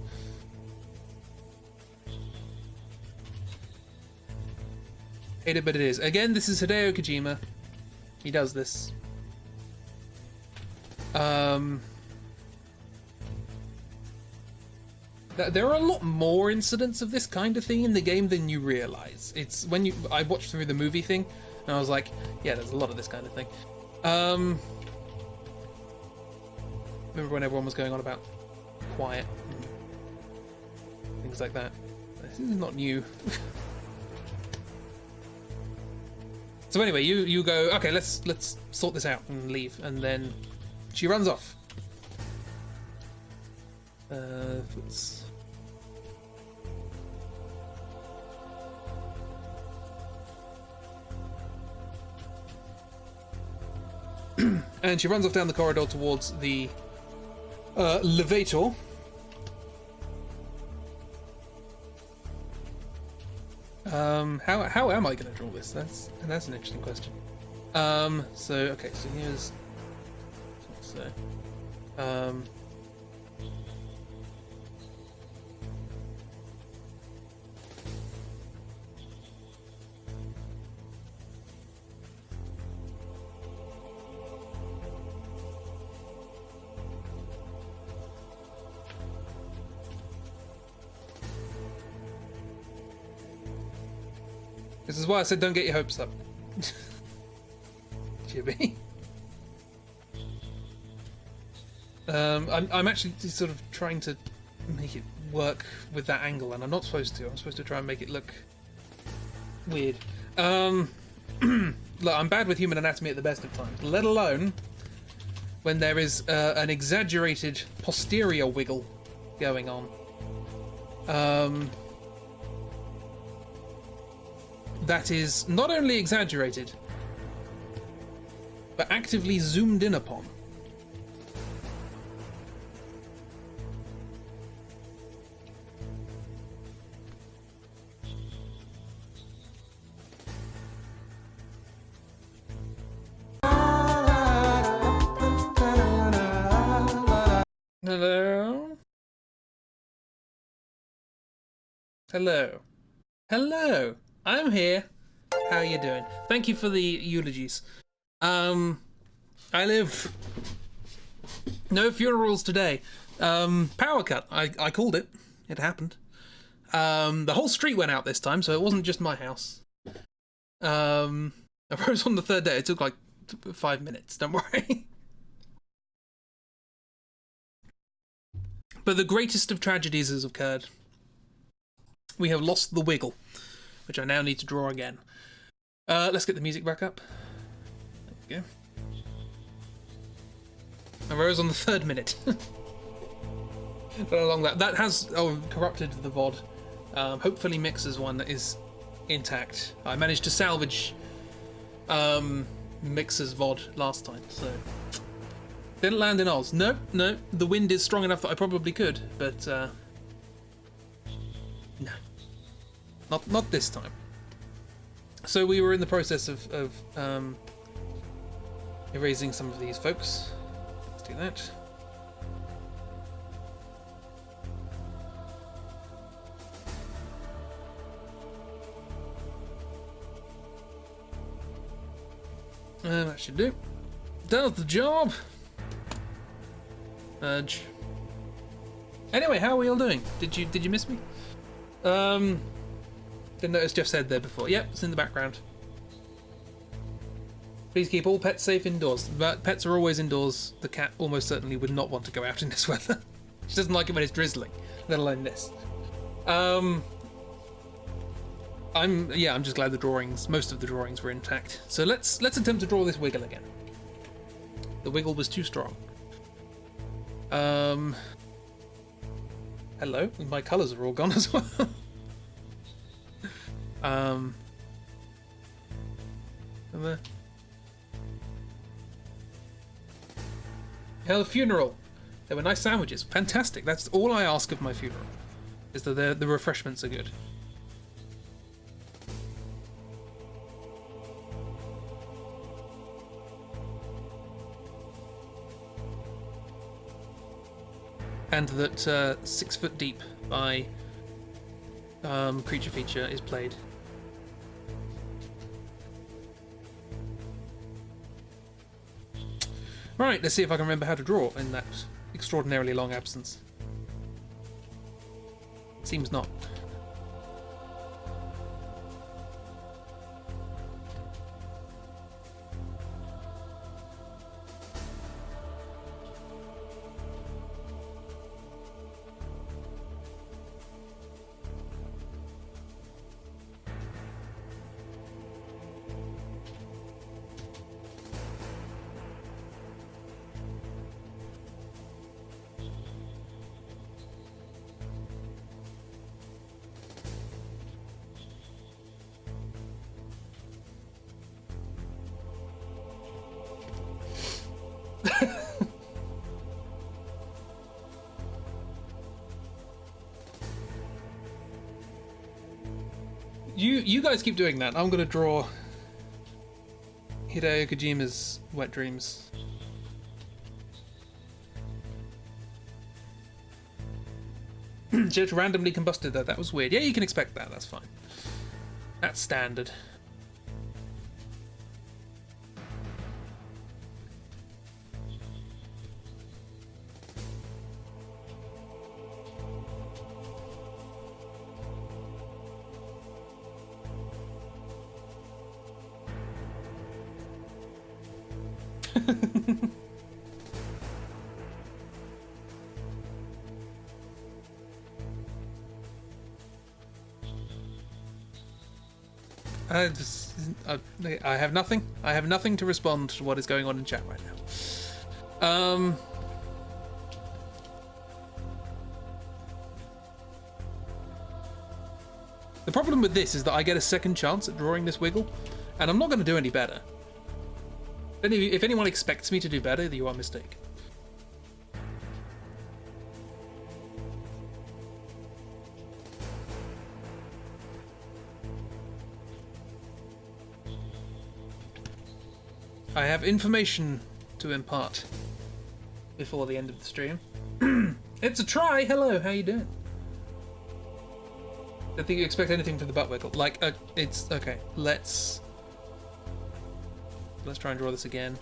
Hate it, but it is. Again, this is Hideo Kojima. He does this. There are a lot more incidents of this kind of thing in the game than you realize. It's when I watched through the movie thing, and I was like, yeah, there's a lot of this kind of thing. Remember when everyone was going on about quiet and things like that? This is not new. So anyway, you go, okay, let's sort this out and leave, and then she runs off. And she runs off down the corridor towards the elevator. How am I going to draw this? That's an interesting question. So okay, so here's This is why I said don't get your hopes up. Jibby. I'm actually sort of trying to make it work with that angle, and I'm not supposed to. I'm supposed to try and make it look weird. Look, I'm bad with human anatomy at the best of times, let alone when there is an exaggerated posterior wiggle going on. That is not only exaggerated, but actively zoomed in upon. Hello? Hello. Hello. I'm here. How are you doing? Thank you for the eulogies. I live... No funerals today. Power cut. I called it. It happened. The whole street went out this time, so it wasn't just my house. I rose on the third day. It took like 5 minutes, don't worry. But the greatest of tragedies has occurred. We have lost the wiggle, which I now need to draw again. Let's get the music back up. There we go. I rose on the 3rd minute. Don't know how long that has corrupted the VOD. Hopefully Mixer's one is intact. I managed to salvage Mixer's VOD last time, so didn't land in Oz. No, the wind is strong enough that I probably could, but no, not this time. So we were in the process of erasing some of these folks. Let's do that. That should do. Does the job. Merge. Anyway, how are we all doing? Did you miss me? Didn't notice Jeff said there before. Yep, it's in the background. Please keep all pets safe indoors. But pets are always indoors. The cat almost certainly would not want to go out in this weather. She doesn't like it when it's drizzling, let alone this. I'm just glad most of the drawings were intact. So let's attempt to draw this wiggle again. The wiggle was too strong. Hello, my colours are all gone as well. And there. Hell, funeral. There were nice sandwiches. Fantastic. That's all I ask of my funeral. Is that the refreshments are good. And that 6 Foot Deep by Creature Feature is played. Right, let's see if I can remember how to draw in that extraordinarily long absence. Seems not. You guys keep doing that. I'm gonna draw Hideo Kojima's Wet Dreams. Just randomly combusted that. That was weird. Yeah, you can expect that. That's fine. That's standard. I have nothing. I have nothing to respond to what is going on in chat right now. The problem with this is that I get a second chance at drawing this wiggle, and I'm not going to do any better. If anyone expects me to do better, you are mistaken. I have information to impart before the end of the stream. It's a try. Hello, how you doing? Don't think you expect anything from the butt wiggle. Like, it's okay. Let's try and draw this again.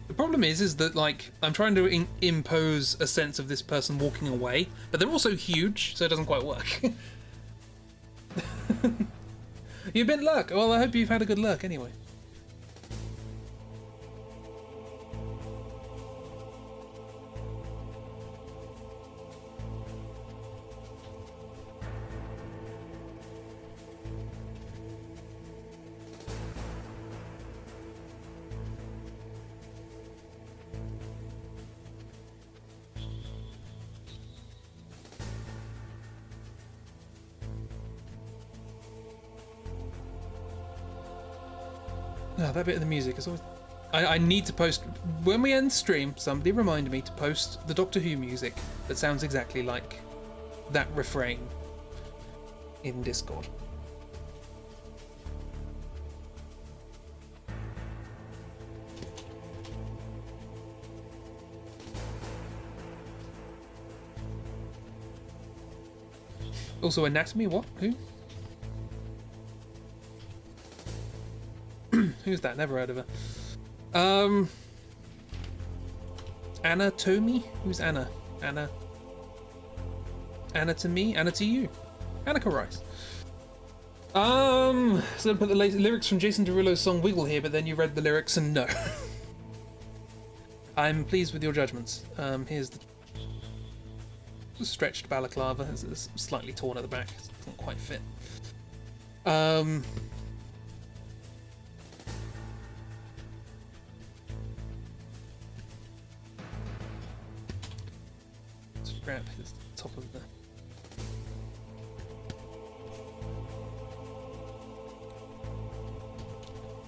The problem is that, like, I'm trying to impose a sense of this person walking away, but they're also huge, so it doesn't quite work. You've been luck. Well, I hope you've had a good luck anyway. Oh, that bit of the music is always... I need to post... When we end stream, somebody remind me to post the Doctor Who music that sounds exactly like that refrain in Discord. Also, Anatomy, what? Who? Who's that? Never heard of her. Anna to me? Who's Anna? Anna to me? Anna to you? Annika Rice. So I put the lyrics from Jason Derulo's song Wiggle here, but then you read the lyrics and no. I'm pleased with your judgments. Here's the stretched balaclava. It's slightly torn at the back. It doesn't quite fit. Strap is the top of the...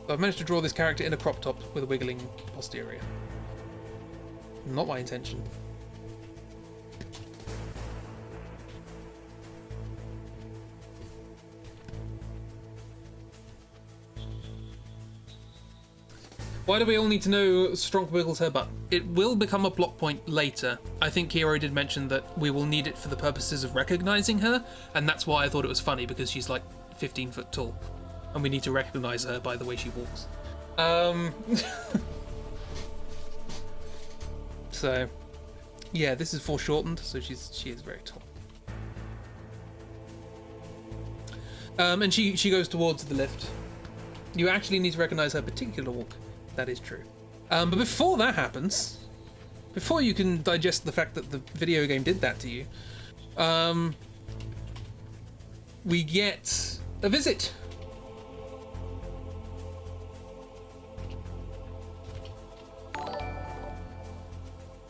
So I've managed to draw this character in a crop top with a wiggling posterior. Not my intention. Why do we all need to know Stronk wiggles her butt? It will become a plot point later. I think Hero did mention that we will need it for the purposes of recognizing her, and that's why I thought it was funny, because she's like 15 foot tall, and we need to recognize her by the way she walks. So, yeah, this is foreshortened, so she is very tall. And she goes towards the lift. You actually need to recognize her particular walk. That is true. But before that happens, before you can digest the fact that the video game did that to you, we get a visit.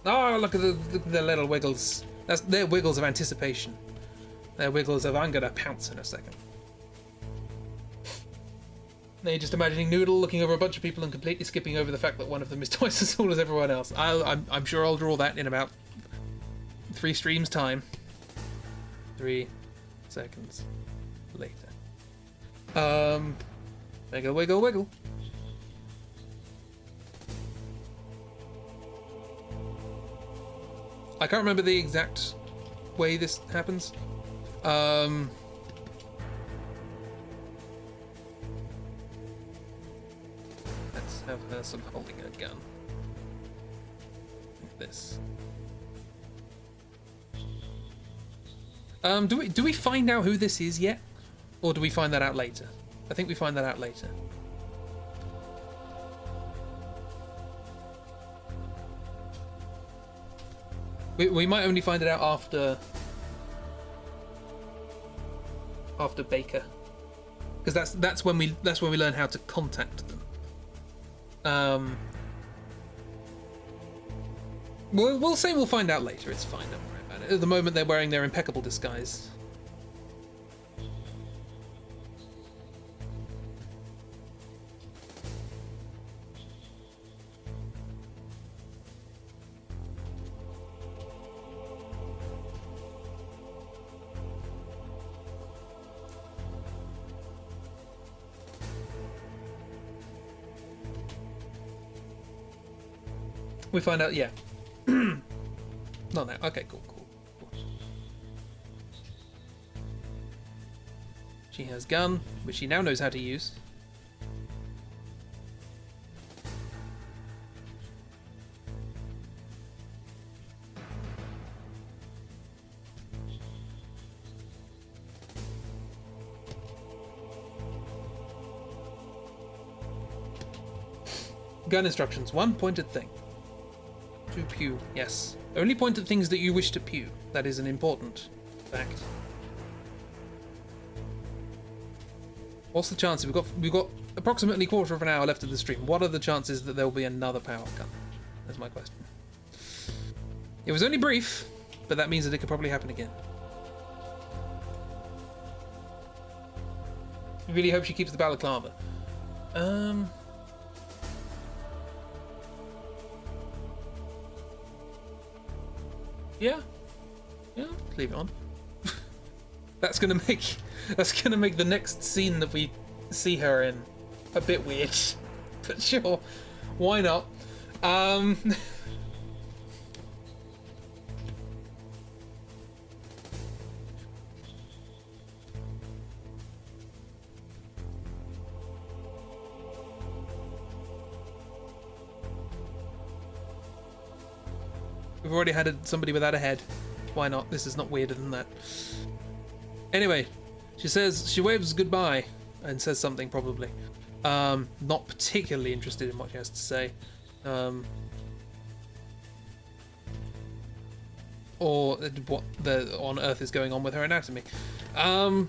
Oh, look at the little wiggles. They're wiggles of anticipation. They're wiggles of I'm gonna pounce in a second. They're just imagining Noodle looking over a bunch of people and completely skipping over the fact that one of them is twice as tall as everyone else. I'm sure I'll draw that in about 3 streams time. 3 seconds later. Wiggle, wiggle, wiggle. I can't remember the exact way this happens. Let's have her sort of holding a gun. Like this. Do we find out who this is yet? Or do we find that out later? I think we find that out later. We might only find it out after Baker, because that's when we learn how to contact them. We'll say we'll find out later. It's fine. Don't worry about it. At the moment, they're wearing their impeccable disguise. We find out, yeah. Not now. Okay, cool. She has gun, which she now knows how to use. Gun instructions. 1 pointed thing. 2 pew. Yes. Only point at things that you wish to pew. That is an important fact. What's the chance? We've got approximately a quarter of an hour left of the stream. What are the chances that there will be another power gun? That's my question. It was only brief, but that means that it could probably happen again. I really hope she keeps the balaclava. Yeah, leave it on. That's gonna make the next scene that we see her in a bit weird, but sure, why not? We've already had somebody without a head. Why not? This is not weirder than that. Anyway, she waves goodbye and says something probably. Not particularly interested in what she has to say. Or what on earth is going on with her anatomy. You're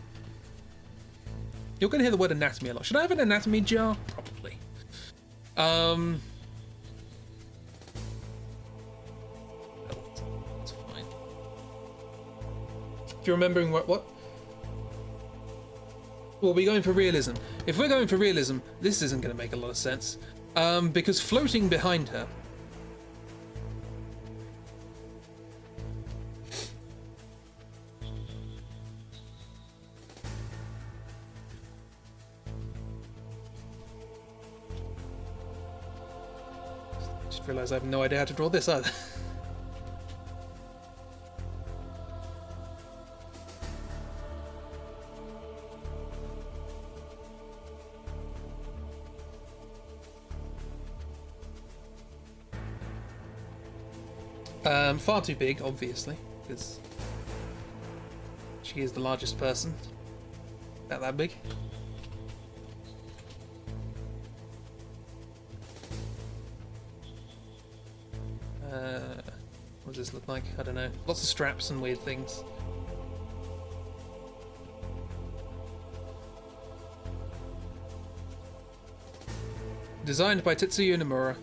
going to hear the word anatomy a lot. Should I have an anatomy jar? Probably. If you're remembering what? Well, we're going for realism. If we're going for realism, this isn't going to make a lot of sense. Because floating behind her... Just realised I have no idea how to draw this either. Far too big, obviously, because she is the largest person. About that big. What does this look like? I don't know. Lots of straps and weird things. Designed by Tetsuya Nomura.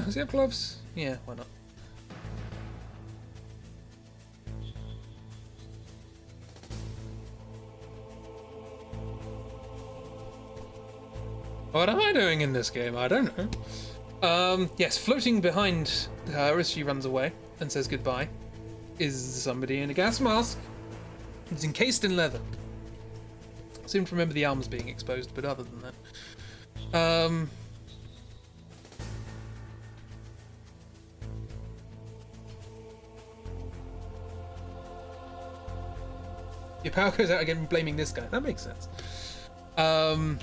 Does he have gloves? Yeah, why not? What am I doing in this game? I don't know. Yes, floating behind her as she runs away and says goodbye is somebody in a gas mask. It's encased in leather. I seem to remember the arms being exposed, but other than that. Your power goes out again, blaming this guy. That makes sense. That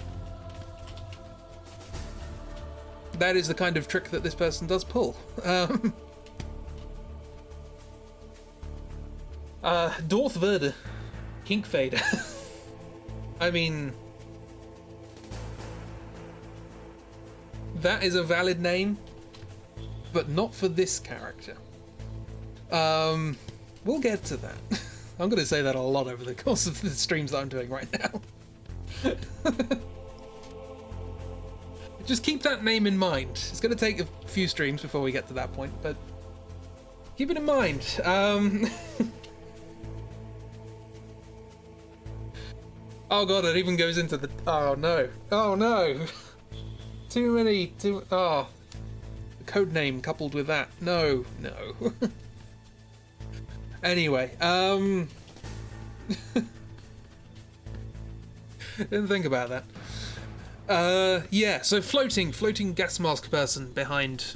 that is the kind of trick that this person does pull. Drawthrough, Kink Fader. I mean, that is a valid name, but not for this character. We'll get to that. I'm going to say that a lot over the course of the streams that I'm doing right now. Just keep that name in mind. It's going to take a few streams before we get to that point, but keep it in mind. Oh god, it even goes into the... Oh no. Oh no. Oh. The code name coupled with that. No. Anyway, didn't think about that. Yeah, so floating gas mask person behind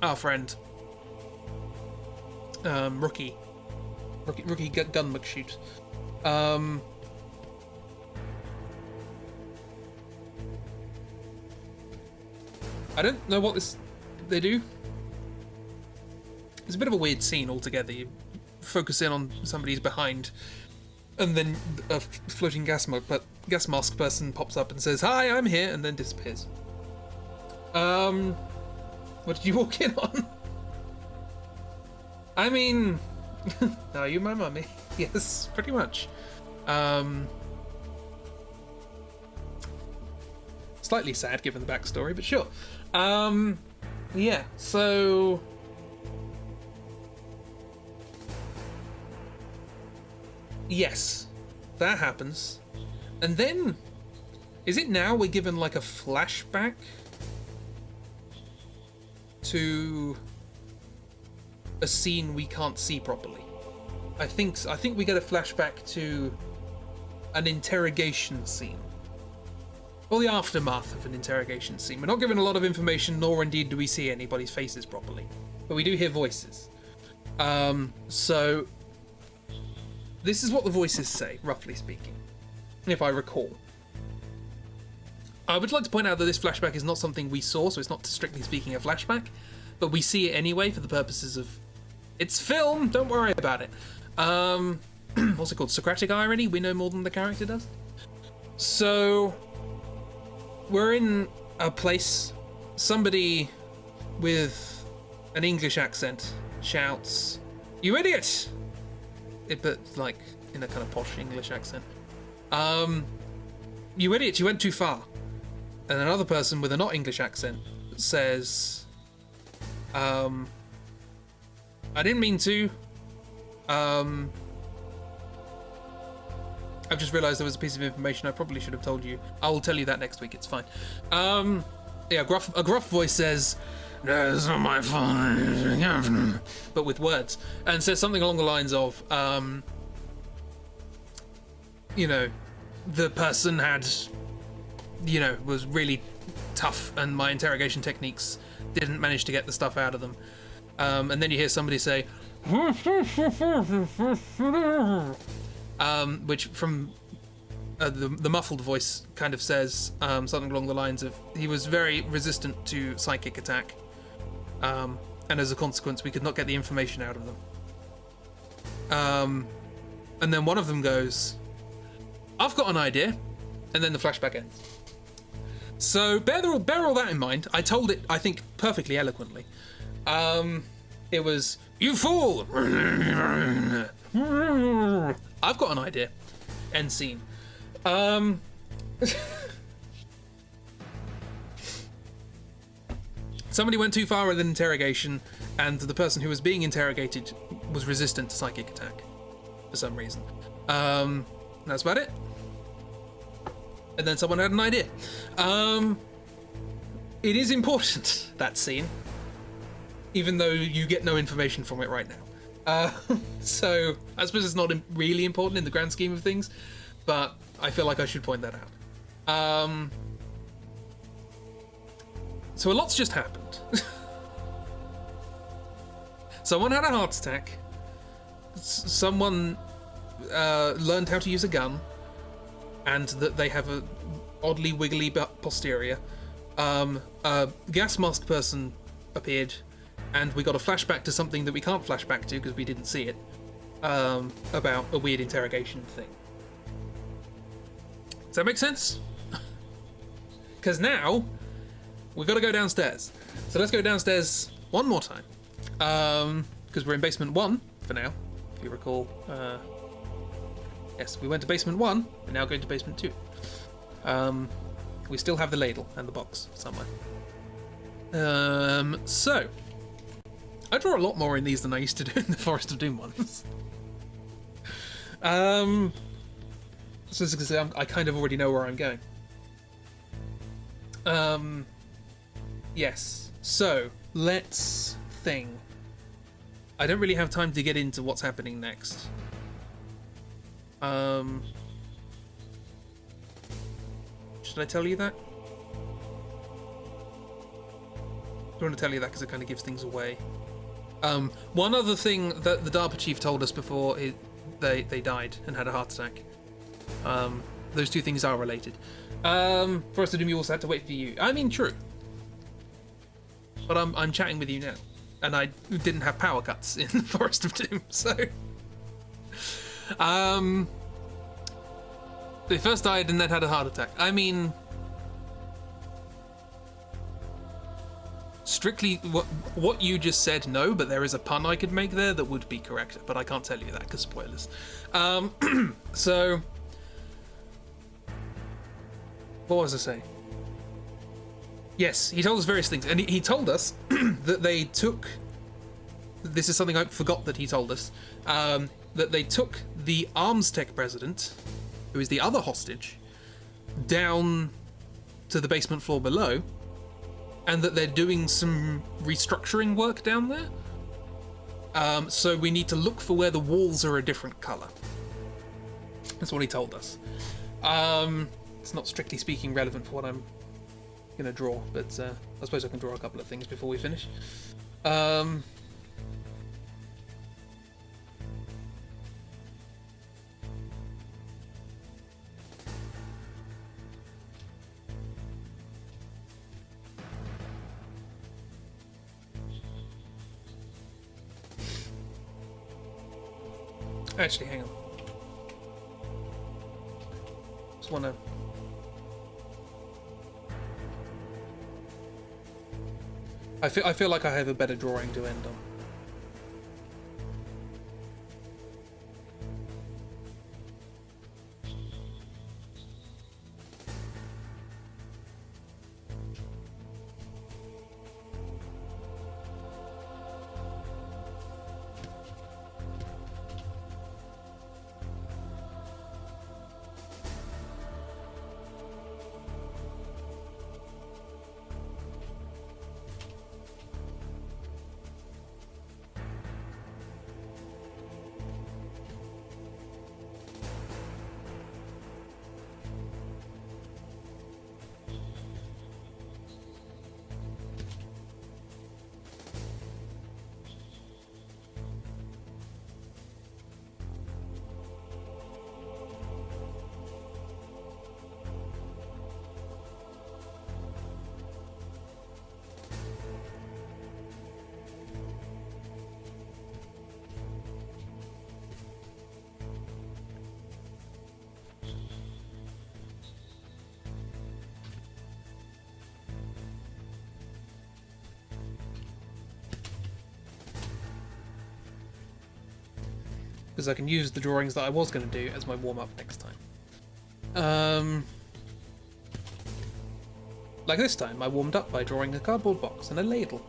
our friend. Rookie gun McShoot. I don't know what they do. It's a bit of a weird scene altogether. You focus in on somebody's behind, and then a floating gas mask person pops up and says, "Hi, I'm here," and then disappears. What did you walk in on? I mean, are you my mummy? Yes, pretty much. Slightly sad given the backstory, but sure. Yeah, so... Yes, that happens. And then, is it now we're given like a flashback to a scene we can't see properly? I think we get a flashback to an interrogation scene. Or the aftermath of an interrogation scene. We're not given a lot of information, nor indeed do we see anybody's faces properly. But we do hear voices. So this is what the voices say, roughly speaking, if I recall. I would like to point out that this flashback is not something we saw, so it's not strictly speaking a flashback, but we see it anyway for the purposes of... It's film, don't worry about it. What's it called? Socratic irony? We know more than the character does? So... we're in a place, somebody with an English accent shouts, "You idiot!" But like in a kind of posh English accent. "You idiot, you went too far." And another person with a not English accent says, "I didn't mean to. I've just realised there was a piece of information I probably should have told you. I will tell you that next week, it's fine." Yeah, a gruff voice says, "No, it's not my fault," but with words, and says something along the lines of, you know, the person had, you know, was really tough, and my interrogation techniques didn't manage to get the stuff out of them. And then you hear somebody say, which from the muffled voice kind of says something along the lines of, he was very resistant to psychic attack, and as a consequence we could not get the information out of them. And then one of them goes, "I've got an idea," and then the flashback ends. So bear all that in mind. I told it, I think, perfectly eloquently. It was, "You fool! I've got an idea." End scene. Somebody went too far with an interrogation, and the person who was being interrogated was resistant to psychic attack for some reason. That's about it. And then someone had an idea. It is important, that scene, even though you get no information from it right now. So I suppose it's not really important in the grand scheme of things, but I feel like I should point that out. So a lot's just happened. Someone had a heart attack. Someone learned how to use a gun, and that they have a oddly wiggly posterior. a gas mask person appeared, and we got a flashback to something that we can't flash back to because we didn't see it, about a weird interrogation thing. Does that make sense? Because now we've got to go downstairs. So let's go downstairs one more time, because we're in basement 1 for now, if you recall. Yes, we went to basement 1, we're now going to basement 2. We still have the ladle and the box somewhere. So I draw a lot more in these than I used to do in the Forest of Doom ones. So as you can see, I kind of already know where I'm going. Yes, so let's think. I don't really have time to get into what's happening next. Should I tell you that? I don't want to tell you that because it kind of gives things away. One other thing that the DARPA chief told us before they died and had a heart attack. Those two things are related. Forest of Doom, you also had to wait for you. I mean, true. But I'm chatting with you now. And I didn't have power cuts in the Forest of Doom, so... They first died and then had a heart attack. I mean... Strictly, what you just said, no, but there is a pun I could make there that would be correct, but I can't tell you that, because spoilers. So... What was I saying? Yes, he told us various things, and he told us that they took... This is something I forgot that he told us. That they took the Arms Tech president, who is the other hostage, down to the basement floor below, and that they're doing some restructuring work down there. So we need to look for where the walls are a different colour. That's what he told us. It's not strictly speaking relevant for what I'm going to draw, but I suppose I can draw a couple of things before we finish. Actually, hang on. Just want to... I feel like I have a better drawing to end on. Because I can use the drawings that I was going to do as my warm-up next time. Like this time, I warmed up by drawing a cardboard box and a ladle.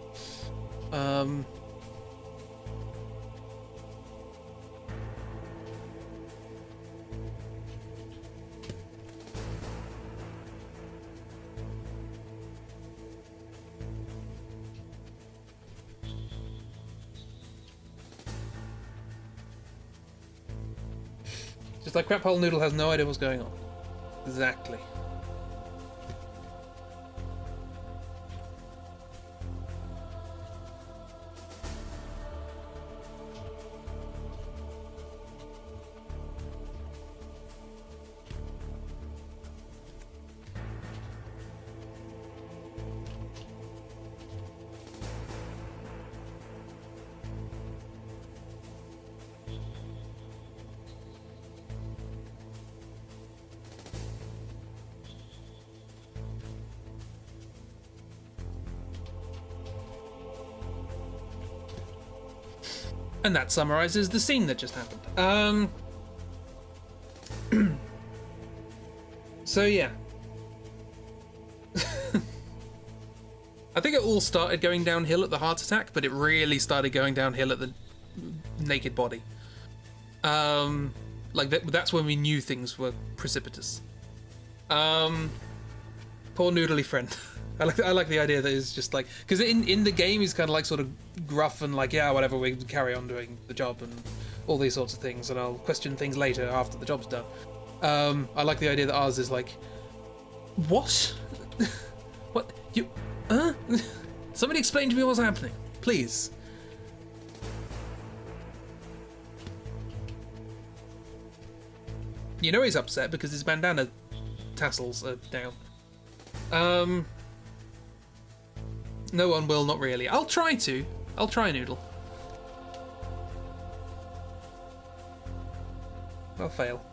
Just like Crap Hole Noodle has no idea what's going on. Exactly. And that summarizes the scene that just happened. So yeah. I think it all started going downhill at the heart attack, but it really started going downhill at the naked body. Like that's when we knew things were precipitous. Poor noodly friend. I like the idea that it's just like, because in the game he's kind of like sort of gruff and like, yeah, whatever, we can carry on doing the job and all these sorts of things, and I'll question things later after the job's done. I like the idea that ours is like, what? What? You? Somebody explain to me what's happening, please. You know he's upset because his bandana tassels are down. No one will, not really. I'll try, Noodle. I'll fail.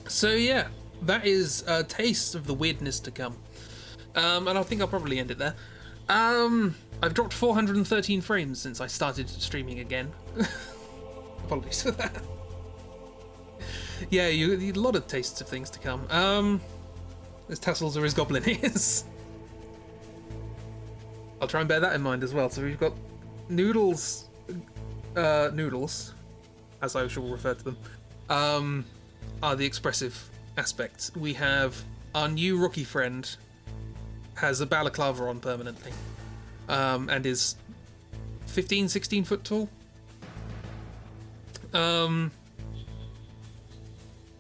So yeah, that is a taste of the weirdness to come. And I think I'll probably end it there. I've dropped 413 frames since I started streaming again. Apologies for that. Yeah, you a lot of tastes of things to come. His tassels are his goblin ears. I'll try and bear that in mind as well. So we've got noodles, as I shall refer to them, are the expressive aspects. We have our new rookie friend has a balaclava on permanently, and is 16 foot tall.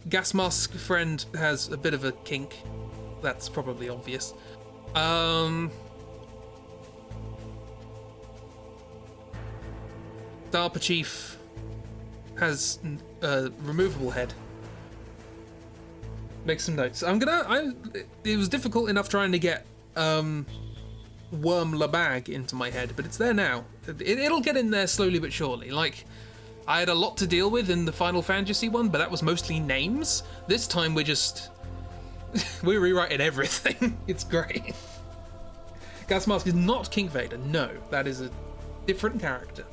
Gas mask friend has a bit of a kink. That's probably obvious. DARPA chief has a removable head. Make some notes. It was difficult enough trying to get Worm Labag into my head, but it's there now. It'll get in there slowly but surely. Like, I had a lot to deal with in the Final Fantasy one, but that was mostly names. This time we're rewriting everything. It's great. Gas Mask is not King Vader. No, that is a different character.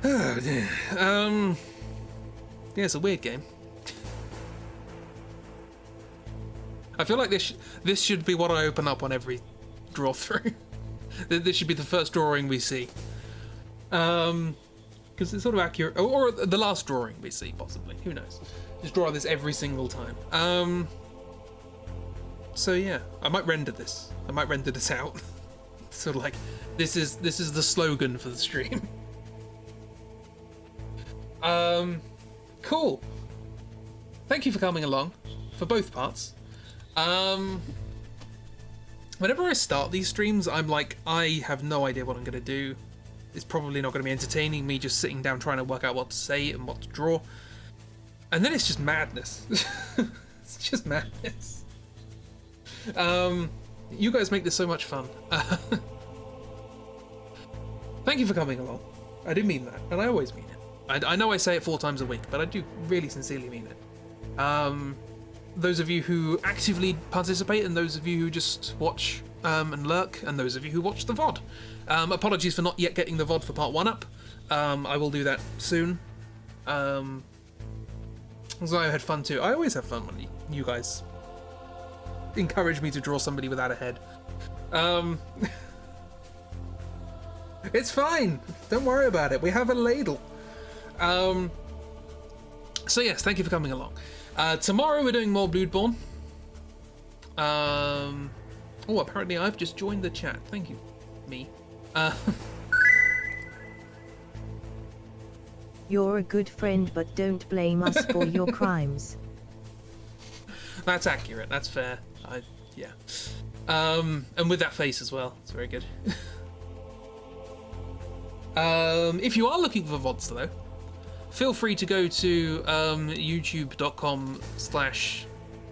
Oh dear. Yeah, it's a weird game. I feel like this should be what I open up on every draw through. This should be the first drawing we see. Because it's sort of accurate, or the last drawing we see, possibly. Who knows? Just draw this every single time. So yeah, I might render this. I might render this out. Sort of like, this is the slogan for the stream. Cool. Thank you for coming along for both parts. Whenever I start these streams, I'm like, I have no idea what I'm going to do. It's probably not going to be entertaining, me just sitting down trying to work out what to say and what to draw. And then it's just madness. It's just madness. You guys make this so much fun. Thank you for coming along. I do mean that, and I always mean it. I know I say it 4 times a week, but I do really sincerely mean it. Those of you who actively participate, and those of you who just watch and lurk, and those of you who watch the VOD. Apologies for not yet getting the VOD for part 1 up. I will do that soon. So I had fun too. I always have fun when you guys encourage me to draw somebody without a head. It's fine. Don't worry about it. We have a ladle. So yes, thank you for coming along. Tomorrow we're doing more Bloodborne. Oh, apparently I've just joined the chat. Thank you, me. You're a good friend, but don't blame us for your crimes. That's accurate. That's fair. Yeah. And with that face as well. It's very good. If you are looking for VODs though, feel free to go to youtube.com/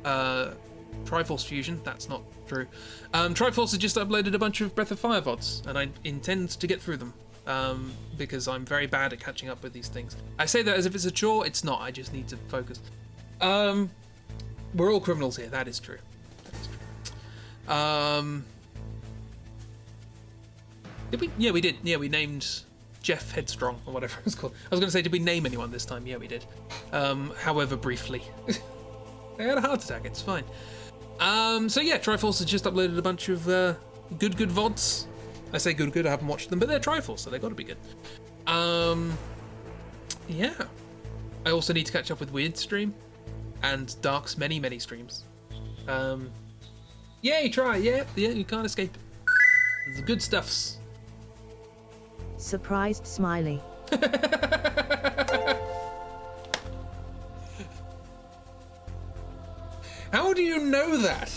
Triforce Fusion, that's not true. Triforce has just uploaded a bunch of Breath of Fire VODs, and I intend to get through them, because I'm very bad at catching up with these things. I say that as if it's a chore, it's not, I just need to focus. We're all criminals here, that is true. That is true. Did we? Yeah, we did. Yeah, we named Jeff Headstrong, or whatever it's called. I was going to say, did we name anyone this time? Yeah, we did. However briefly. I had a heart attack, it's fine. So yeah, Triforce has just uploaded a bunch of good VODs. I say good, I haven't watched them, but they're Triforce, so they've got to be good. Yeah. I also need to catch up with Weird's stream, and Dark's many streams. Yay, try, yeah, you can't escape it. It's good stuffs. Surprised smiley. How do you know that?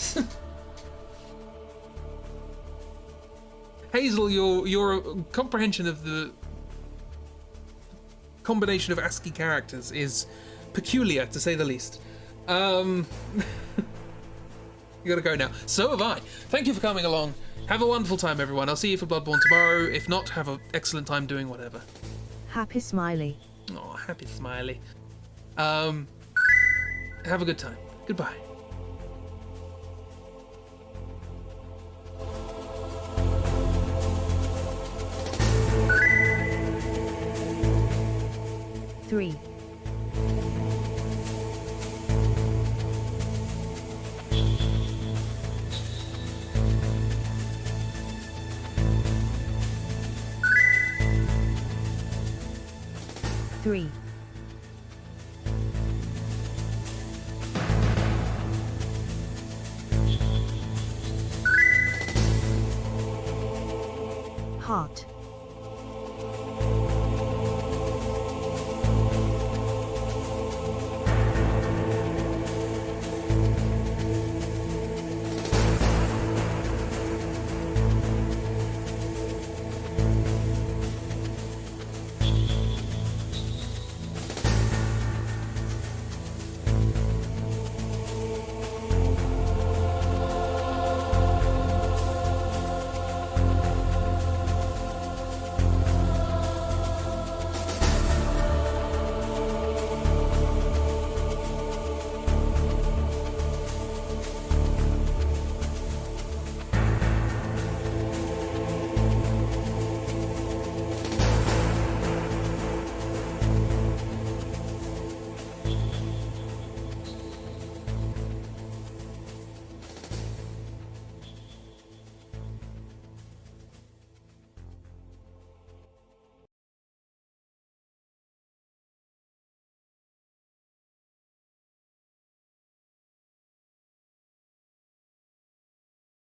Hazel, your comprehension of the combination of ASCII characters is peculiar, to say the least. You gotta go now. So have I. Thank you for coming along. Have a wonderful time, everyone. I'll see you for Bloodborne tomorrow. If not, have an excellent time doing whatever. Happy smiley. Oh, happy smiley. Have a good time. Goodbye. Three. Three. Heart.